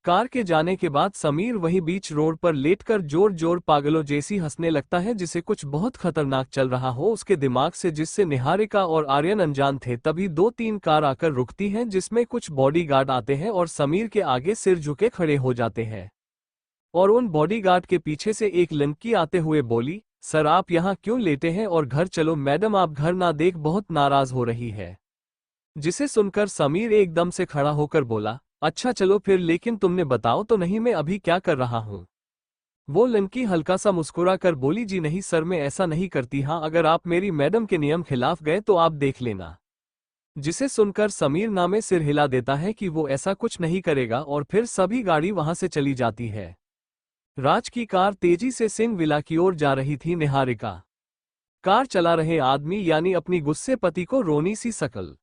कार के जाने के बाद समीर वही बीच रोड पर लेटकर जोर जोर पागलों जैसी हंसने लगता है जिसे कुछ बहुत खतरनाक चल रहा हो उसके दिमाग से, जिससे निहारिका और आर्यन अनजान थे। तभी 2-3 कार आकर रुकती हैं जिसमें कुछ बॉडीगार्ड आते हैं और समीर के आगे सिर झुके खड़े हो जाते हैं और उन बॉडीगार्ड के पीछे से एक लड़की आते हुए बोली, सर आप यहाँ क्यों लेटे हैं और घर चलो, मैडम आप घर ना देख बहुत नाराज हो रही है। जिसे सुनकर समीर एकदम से खड़ा होकर बोला, अच्छा चलो फिर, लेकिन तुमने बताओ तो नहीं मैं अभी क्या कर रहा हूँ। वो लड़की हल्का सा मुस्कुरा कर बोली, जी नहीं सर मैं ऐसा नहीं करती, हाँ अगर आप मेरी मैडम के नियम खिलाफ गए तो आप देख लेना। जिसे सुनकर समीर नामे सिर हिला देता है कि वो ऐसा कुछ नहीं करेगा और फिर सभी गाड़ी वहां से चली जाती है। राज की कार तेजी से सिंह विला की ओर जा रही थी। निहारिका कार चला रहे आदमी यानी अपनी गुस्से पति को रोनी सी शकल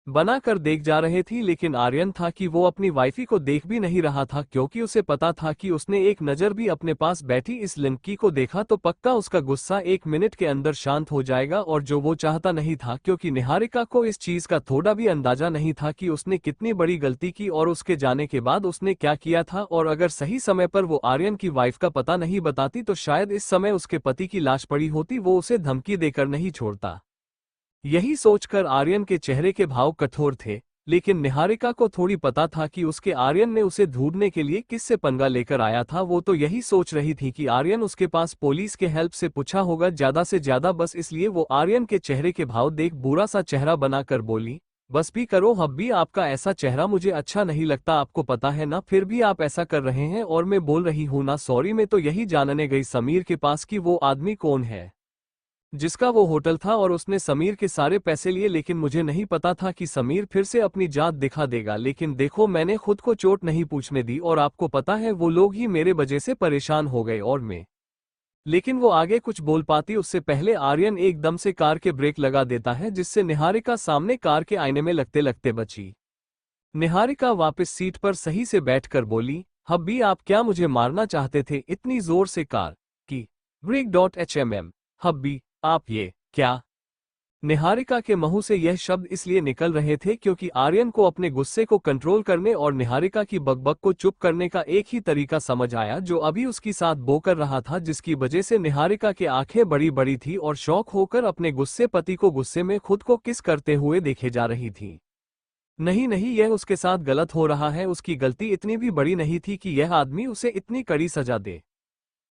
बनाकर देख जा रहे थी, लेकिन आर्यन था कि वो अपनी वाइफी को देख भी नहीं रहा था क्योंकि उसे पता था कि उसने एक नज़र भी अपने पास बैठी इस लड़की को देखा तो पक्का उसका गुस्सा 1 मिनट के अंदर शांत हो जाएगा, और जो वो चाहता नहीं था क्योंकि निहारिका को इस चीज का थोड़ा भी अंदाजा नहीं था कि उसने कितनी बड़ी गलती की और उसके जाने के बाद उसने क्या किया था। और अगर सही समय पर वो आर्यन की वाइफ का पता नहीं बताती तो शायद इस समय उसके पति की लाश पड़ी होती, वो उसे धमकी देकर नहीं छोड़ता। यही सोचकर आर्यन के चेहरे के भाव कठोर थे, लेकिन निहारिका को थोड़ी पता था कि उसके आर्यन ने उसे ढूंढने के लिए किससे पंगा लेकर आया था। वो तो यही सोच रही थी कि आर्यन उसके पास पुलिस के हेल्प से पूछा होगा ज्यादा से ज्यादा, बस इसलिए वो आर्यन के चेहरे के भाव देख बुरा सा चेहरा बनाकर बोली, बस भी करो हब्बी, आपका ऐसा चेहरा मुझे अच्छा नहीं लगता, आपको पता है ना, फिर भी आप ऐसा कर रहे हैं और मैं बोल रही हूं ना सॉरी। मैं तो यही जानने गई समीर के पास कि वो आदमी कौन है जिसका वो होटल था और उसने समीर के सारे पैसे लिए, लेकिन मुझे नहीं पता था कि समीर फिर से अपनी जात दिखा देगा। लेकिन देखो मैंने खुद को चोट नहीं पूछने दी और आपको पता है वो लोग ही मेरे वजह से परेशान हो गए और मैं। लेकिन वो आगे कुछ बोल पाती उससे पहले आर्यन एकदम से कार के ब्रेक लगा देता है जिससे निहारिका सामने कार के आईने में लगते लगते बची। निहारिका वापस सीट पर सही से बैठकर बोली, हब्बी आप क्या मुझे मारना चाहते थे इतनी जोर से कार की ब्रेक। हब्बी आप ये क्या? निहारिका के मुंह से यह शब्द इसलिए निकल रहे थे क्योंकि आर्यन को अपने गुस्से को कंट्रोल करने और निहारिका की बकबक को चुप करने का एक ही तरीका समझ आया जो अभी उसकी साथ बो कर रहा था, जिसकी वजह से निहारिका की आंखें बड़ी बड़ी थी और शौक होकर अपने गुस्से पति को गुस्से में खुद को किस करते हुए देखे जा रही थी। नहीं नहीं, यह उसके साथ गलत हो रहा है, उसकी गलती इतनी भी बड़ी नहीं थी कि यह आदमी उसे इतनी कड़ी सजा दे।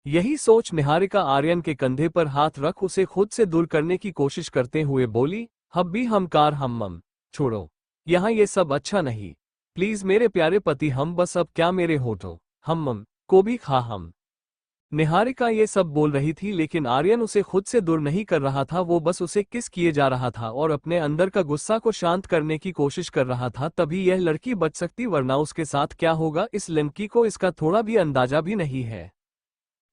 यही सोच निहारिका आर्यन के कंधे पर हाथ रख उसे खुद से दूर करने की कोशिश करते हुए बोली, हब्बी हम कार हम छोड़ो, यहाँ ये सब अच्छा नहीं। प्लीज मेरे प्यारे पति, हम बस अब क्या मेरे होठों हम को भी खा हम। निहारिका ये सब बोल रही थी लेकिन आर्यन उसे खुद से दूर नहीं कर रहा था, वो बस उसे किस किए जा रहा था और अपने अंदर का गुस्सा को शांत करने की कोशिश कर रहा था। तभी यह लड़की बच सकती, वरना उसके साथ क्या होगा इस लड़की को इसका थोड़ा भी अंदाजा भी नहीं है।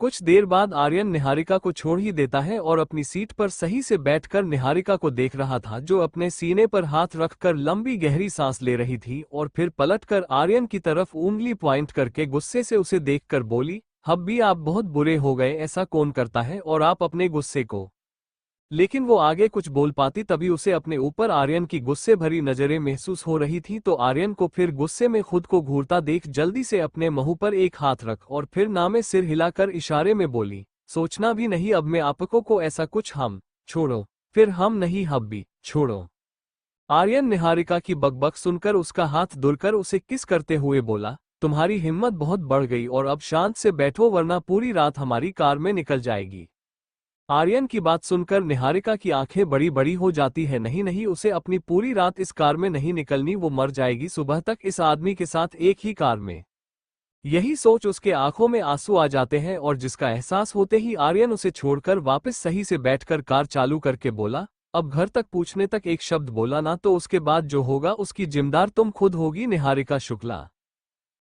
कुछ देर बाद आर्यन निहारिका को छोड़ ही देता है और अपनी सीट पर सही से बैठकर निहारिका को देख रहा था, जो अपने सीने पर हाथ रखकर लंबी गहरी सांस ले रही थी और फिर पलटकर आर्यन की तरफ उंगली पॉइंट करके गुस्से से उसे देखकर बोली, हब्बी आप बहुत बुरे हो गए, ऐसा कौन करता है और आप अपने गुस्से को। लेकिन वो आगे कुछ बोल पाती तभी उसे अपने ऊपर आर्यन की गुस्से भरी नजरें महसूस हो रही थी, तो आर्यन को फिर गुस्से में खुद को घूरता देख जल्दी से अपने मुंह पर एक हाथ रख और फिर नामे सिर हिलाकर इशारे में बोली, सोचना भी नहीं अब मैं आपको को ऐसा कुछ हम छोड़ो, फिर हम नहीं हब्बी छोड़ो। आर्यन निहारिका की बकबक सुनकर उसका हाथ दुलकर उसे किस करते हुए बोला, तुम्हारी हिम्मत बहुत बढ़ गई और अब शांत से बैठो वरना पूरी रात हमारी कार में निकल जाएगी। आर्यन की बात सुनकर निहारिका की आंखें बड़ी बड़ी हो जाती है, नहीं नहीं उसे अपनी पूरी रात इस कार में नहीं निकलनी, वो मर जाएगी सुबह तक इस आदमी के साथ एक ही कार में। यही सोच उसके आंखों में आंसू आ जाते हैं और जिसका एहसास होते ही आर्यन उसे छोड़कर वापस सही से बैठकर कार चालू करके बोला, अब घर तक पूछने तक एक शब्द बोला ना तो उसके बाद जो होगा उसकी जिम्मेदार तुम खुद होगी। निहारिका शुक्ला।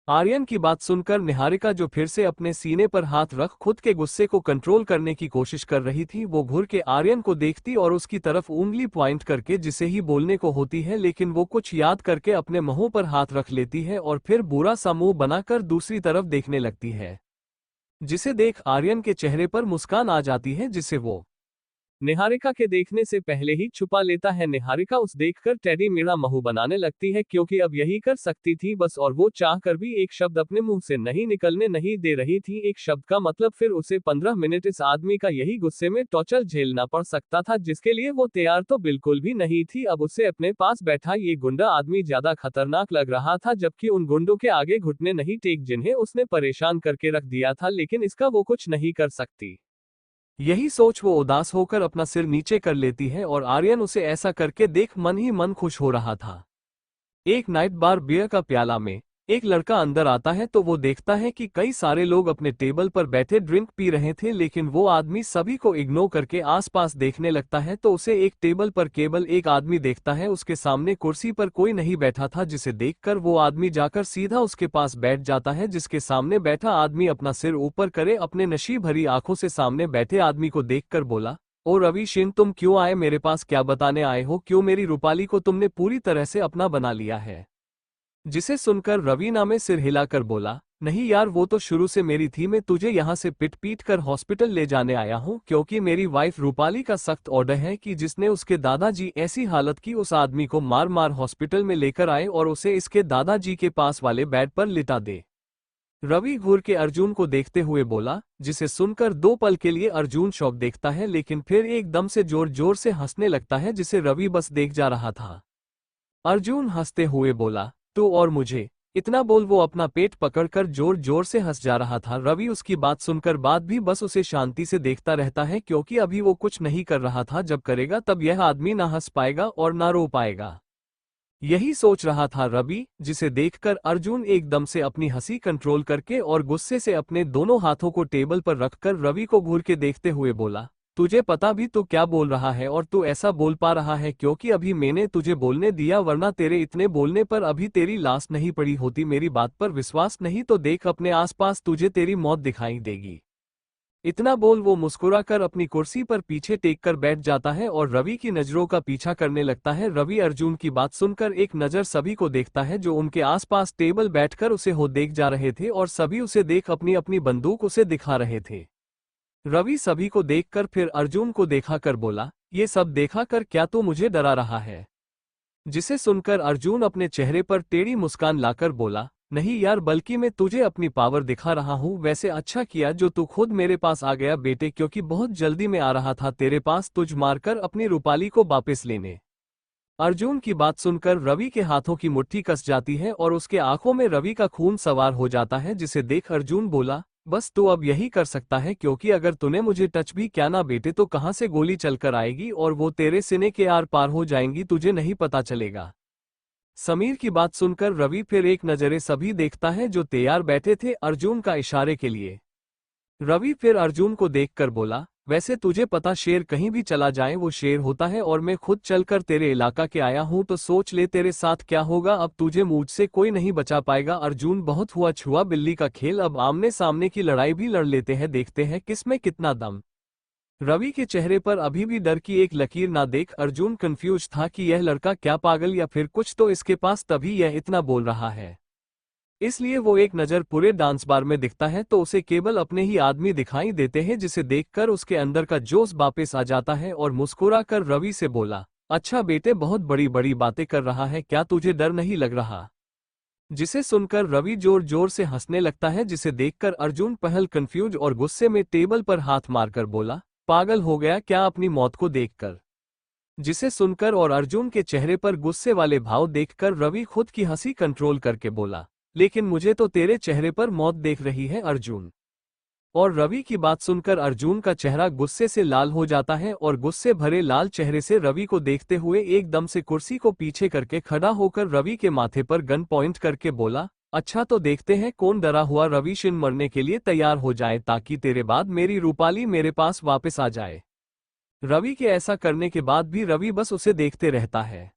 आर्यन की बात सुनकर निहारिका, जो फिर से अपने सीने पर हाथ रख खुद के गुस्से को कंट्रोल करने की कोशिश कर रही थी, वो घूर के आर्यन को देखती और उसकी तरफ उंगली पॉइंट करके जिसे ही बोलने को होती है लेकिन वो कुछ याद करके अपने मुंह पर हाथ रख लेती है और फिर बुरा सा मुंह बनाकर दूसरी तरफ देखने लगती है, जिसे देख आर्यन के चेहरे पर मुस्कान आ जाती है जिसे वो निहारिका के देखने से पहले ही छुपा लेता है। निहारिका उस देखकर टेडी मेरा मुंह बनाने लगती है क्योंकि अब यही कर सकती थी बस, और वो चाहकर भी एक शब्द अपने मुंह से नहीं निकलने नहीं दे रही थी। एक शब्द का मतलब फिर उसे 15 मिनट इस आदमी का यही गुस्से में टॉर्चर झेलना पड़ सकता था, जिसके लिए वो तैयार तो बिल्कुल भी नहीं थी। अब उसे अपने पास बैठा ये गुंडा आदमी ज्यादा खतरनाक लग रहा था, जबकि उन गुंडों के आगे घुटने नहीं टेक जिन्हें उसने परेशान करके रख दिया था, लेकिन इसका वो कुछ नहीं कर सकती। यही सोच वो उदास होकर अपना सिर नीचे कर लेती है और आर्यन उसे ऐसा करके देख मन ही मन खुश हो रहा था। एक नाइट बार बियर का प्याला में एक लड़का अंदर आता है तो वो देखता है कि कई सारे लोग अपने टेबल पर बैठे ड्रिंक पी रहे थे, लेकिन वो आदमी सभी को इग्नोर करके आसपास देखने लगता है। तो उसे एक टेबल पर केवल एक आदमी देखता है, उसके सामने कुर्सी पर कोई नहीं बैठा था, जिसे देखकर वो आदमी जाकर सीधा उसके पास बैठ जाता है। जिसके सामने बैठा आदमी अपना सिर ऊपर करे अपने नशीब भरी आंखों से सामने बैठे आदमी को देखकर बोला, ओ रवि शिन, तुम क्यों आए, मेरे पास क्या बताने आए हो, क्यों मेरी रूपाली को तुमने पूरी तरह से अपना बना लिया है। जिसे सुनकर रवीना में सिर हिलाकर बोला, नहीं यार वो तो शुरू से मेरी थी, मैं तुझे यहाँ से पिट पीट कर हॉस्पिटल ले जाने आया हूँ क्योंकि मेरी वाइफ रूपाली का सख्त ऑर्डर है कि जिसने उसके दादाजी ऐसी हालत की उस आदमी को मार मार हॉस्पिटल में लेकर आए और उसे इसके दादाजी के पास वाले बेड पर लिटा दे। रवि घूर के अर्जुन को देखते हुए बोला, जिसे सुनकर दो पल के लिए अर्जुन शौक देखता है लेकिन फिर एकदम से जोर जोर से हंसने लगता है, जिसे रवि बस देख जा रहा था। अर्जुन हंसते हुए बोला, तो और मुझे इतना बोल, वो अपना पेट पकड़कर जोर जोर से हंस जा रहा था। रवि उसकी बात सुनकर बाद भी बस उसे शांति से देखता रहता है क्योंकि अभी वो कुछ नहीं कर रहा था, जब करेगा तब यह आदमी ना हंस पाएगा और ना रो पाएगा। यही सोच रहा था रवि, जिसे देखकर अर्जुन एकदम से अपनी हंसी कंट्रोल करके और गुस्से से अपने दोनों हाथों को टेबल पर रखकर रवि को घूर के देखते हुए बोला, तुझे पता भी तो क्या बोल रहा है और तू ऐसा बोल पा रहा है क्योंकि अभी मैंने तुझे बोलने दिया, वरना तेरे इतने बोलने पर अभी तेरी लाश नहीं पड़ी होती। मेरी बात पर विश्वास नहीं तो देख अपने आसपास, तुझे तेरी मौत दिखाई देगी। इतना बोल वो मुस्कुराकर अपनी कुर्सी पर पीछे टेक कर बैठ जाता है और रवि की नजरों का पीछा करने लगता है। रवि अर्जुन की बात सुनकर एक नजर सभी को देखता है जो उनके आसपास टेबल बैठकर उसे हो देख जा रहे थे और सभी उसे देख अपनी अपनी बंदूक उसे दिखा रहे थे। रवि सभी को देखकर फिर अर्जुन को देखा कर बोला, ये सब देखा कर क्या तू मुझे डरा रहा है। जिसे सुनकर अर्जुन अपने चेहरे पर टेढ़ी मुस्कान लाकर बोला, नहीं यार, बल्कि मैं तुझे अपनी पावर दिखा रहा हूँ। वैसे अच्छा किया जो तू खुद मेरे पास आ गया बेटे, क्योंकि बहुत जल्दी में आ रहा था तेरे पास तुझ मारकर अपनी रूपाली को वापस लेने। अर्जुन की बात सुनकर रवि के हाथों की मुट्ठी कस जाती है और उसके आंखों में रवि का खून सवार हो जाता है, जिसे देख अर्जुन बोला, बस तू अब यही कर सकता है, क्योंकि अगर तूने मुझे टच भी किया ना बेटे तो कहां से गोली चलकर आएगी और वो तेरे सीने के आर पार हो जाएंगी, तुझे नहीं पता चलेगा। समीर की बात सुनकर रवि फिर एक नजरे सभी देखता है जो तैयार बैठे थे अर्जुन का इशारे के लिए। रवि फिर अर्जुन को देखकर बोला, वैसे तुझे पता शेर कहीं भी चला जाए वो शेर होता है, और मैं खुद चलकर तेरे इलाका के आया हूं, तो सोच ले तेरे साथ क्या होगा। अब तुझे मुझसे कोई नहीं बचा पाएगा। अर्जुन, बहुत हुआ छुआ बिल्ली का खेल, अब आमने सामने की लड़ाई भी लड़ लेते हैं, देखते हैं किसमें कितना दम। रवि के चेहरे पर अभी भी डर की एक लकीर ना देख अर्जुन कंफ्यूज था कि यह लड़का क्या पागल या फिर कुछ तो इसके पास, तभी यह इतना बोल रहा है। इसलिए वो एक नज़र पूरे डांस बार में दिखता है तो उसे केवल अपने ही आदमी दिखाई देते हैं, जिसे देखकर उसके अंदर का जोश वापस आ जाता है और मुस्कुरा कर रवि से बोला, अच्छा बेटे, बहुत बड़ी बड़ी बातें कर रहा है, क्या तुझे डर नहीं लग रहा? जिसे सुनकर रवि जोर जोर से हंसने लगता है, जिसे देखकर अर्जुन पहल कंफ्यूज और गुस्से में टेबल पर हाथ मारकर बोला, पागल हो गया क्या अपनी मौत को देखकर? जिसे सुनकर और अर्जुन के चेहरे पर गुस्से वाले भाव देखकर रवि खुद की हंसी कंट्रोल करके बोला, लेकिन मुझे तो तेरे चेहरे पर मौत देख रही है अर्जुन। और रवि की बात सुनकर अर्जुन का चेहरा गुस्से से लाल हो जाता है और गुस्से भरे लाल चेहरे से रवि को देखते हुए एकदम से कुर्सी को पीछे करके खड़ा होकर रवि के माथे पर गन पॉइंट करके बोला, अच्छा तो देखते हैं कौन डरा हुआ रवि शिन मरने के लिए तैयार हो जाए, ताकि तेरे बाद मेरी रूपाली मेरे पास वापस आ जाए। रवि के ऐसा करने के बाद भी रवि बस उसे देखते रहता है।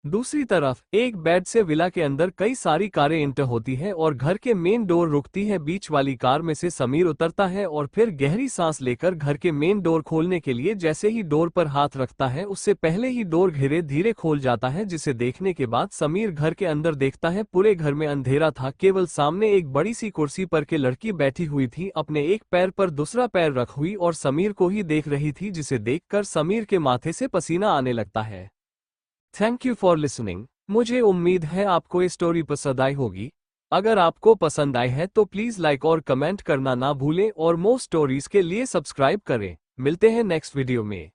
दूसरी तरफ एक बेड से विला के अंदर कई सारी कारें इंटर होती हैं और घर के मेन डोर रुकती है। बीच वाली कार में से समीर उतरता है और फिर गहरी सांस लेकर घर के मेन डोर खोलने के लिए जैसे ही डोर पर हाथ रखता है, उससे पहले ही डोर धीरे धीरे खोल जाता है, जिसे देखने के बाद समीर घर के अंदर देखता है। पूरे घर में अंधेरा था, केवल सामने एक बड़ी सी कुर्सी पर के लड़की बैठी हुई थी, अपने एक पैर पर दूसरा पैर रख हुई और समीर को ही देख रही थी, जिसे देखकर समीर के माथे से पसीना आने लगता है। Thank you for listening. मुझे उम्मीद है आपको ये स्टोरी पसंद आई होगी। अगर आपको पसंद आई है तो प्लीज़ लाइक और कमेंट करना ना भूलें और मोर स्टोरीज के लिए सब्सक्राइब करें। मिलते हैं नेक्स्ट वीडियो में।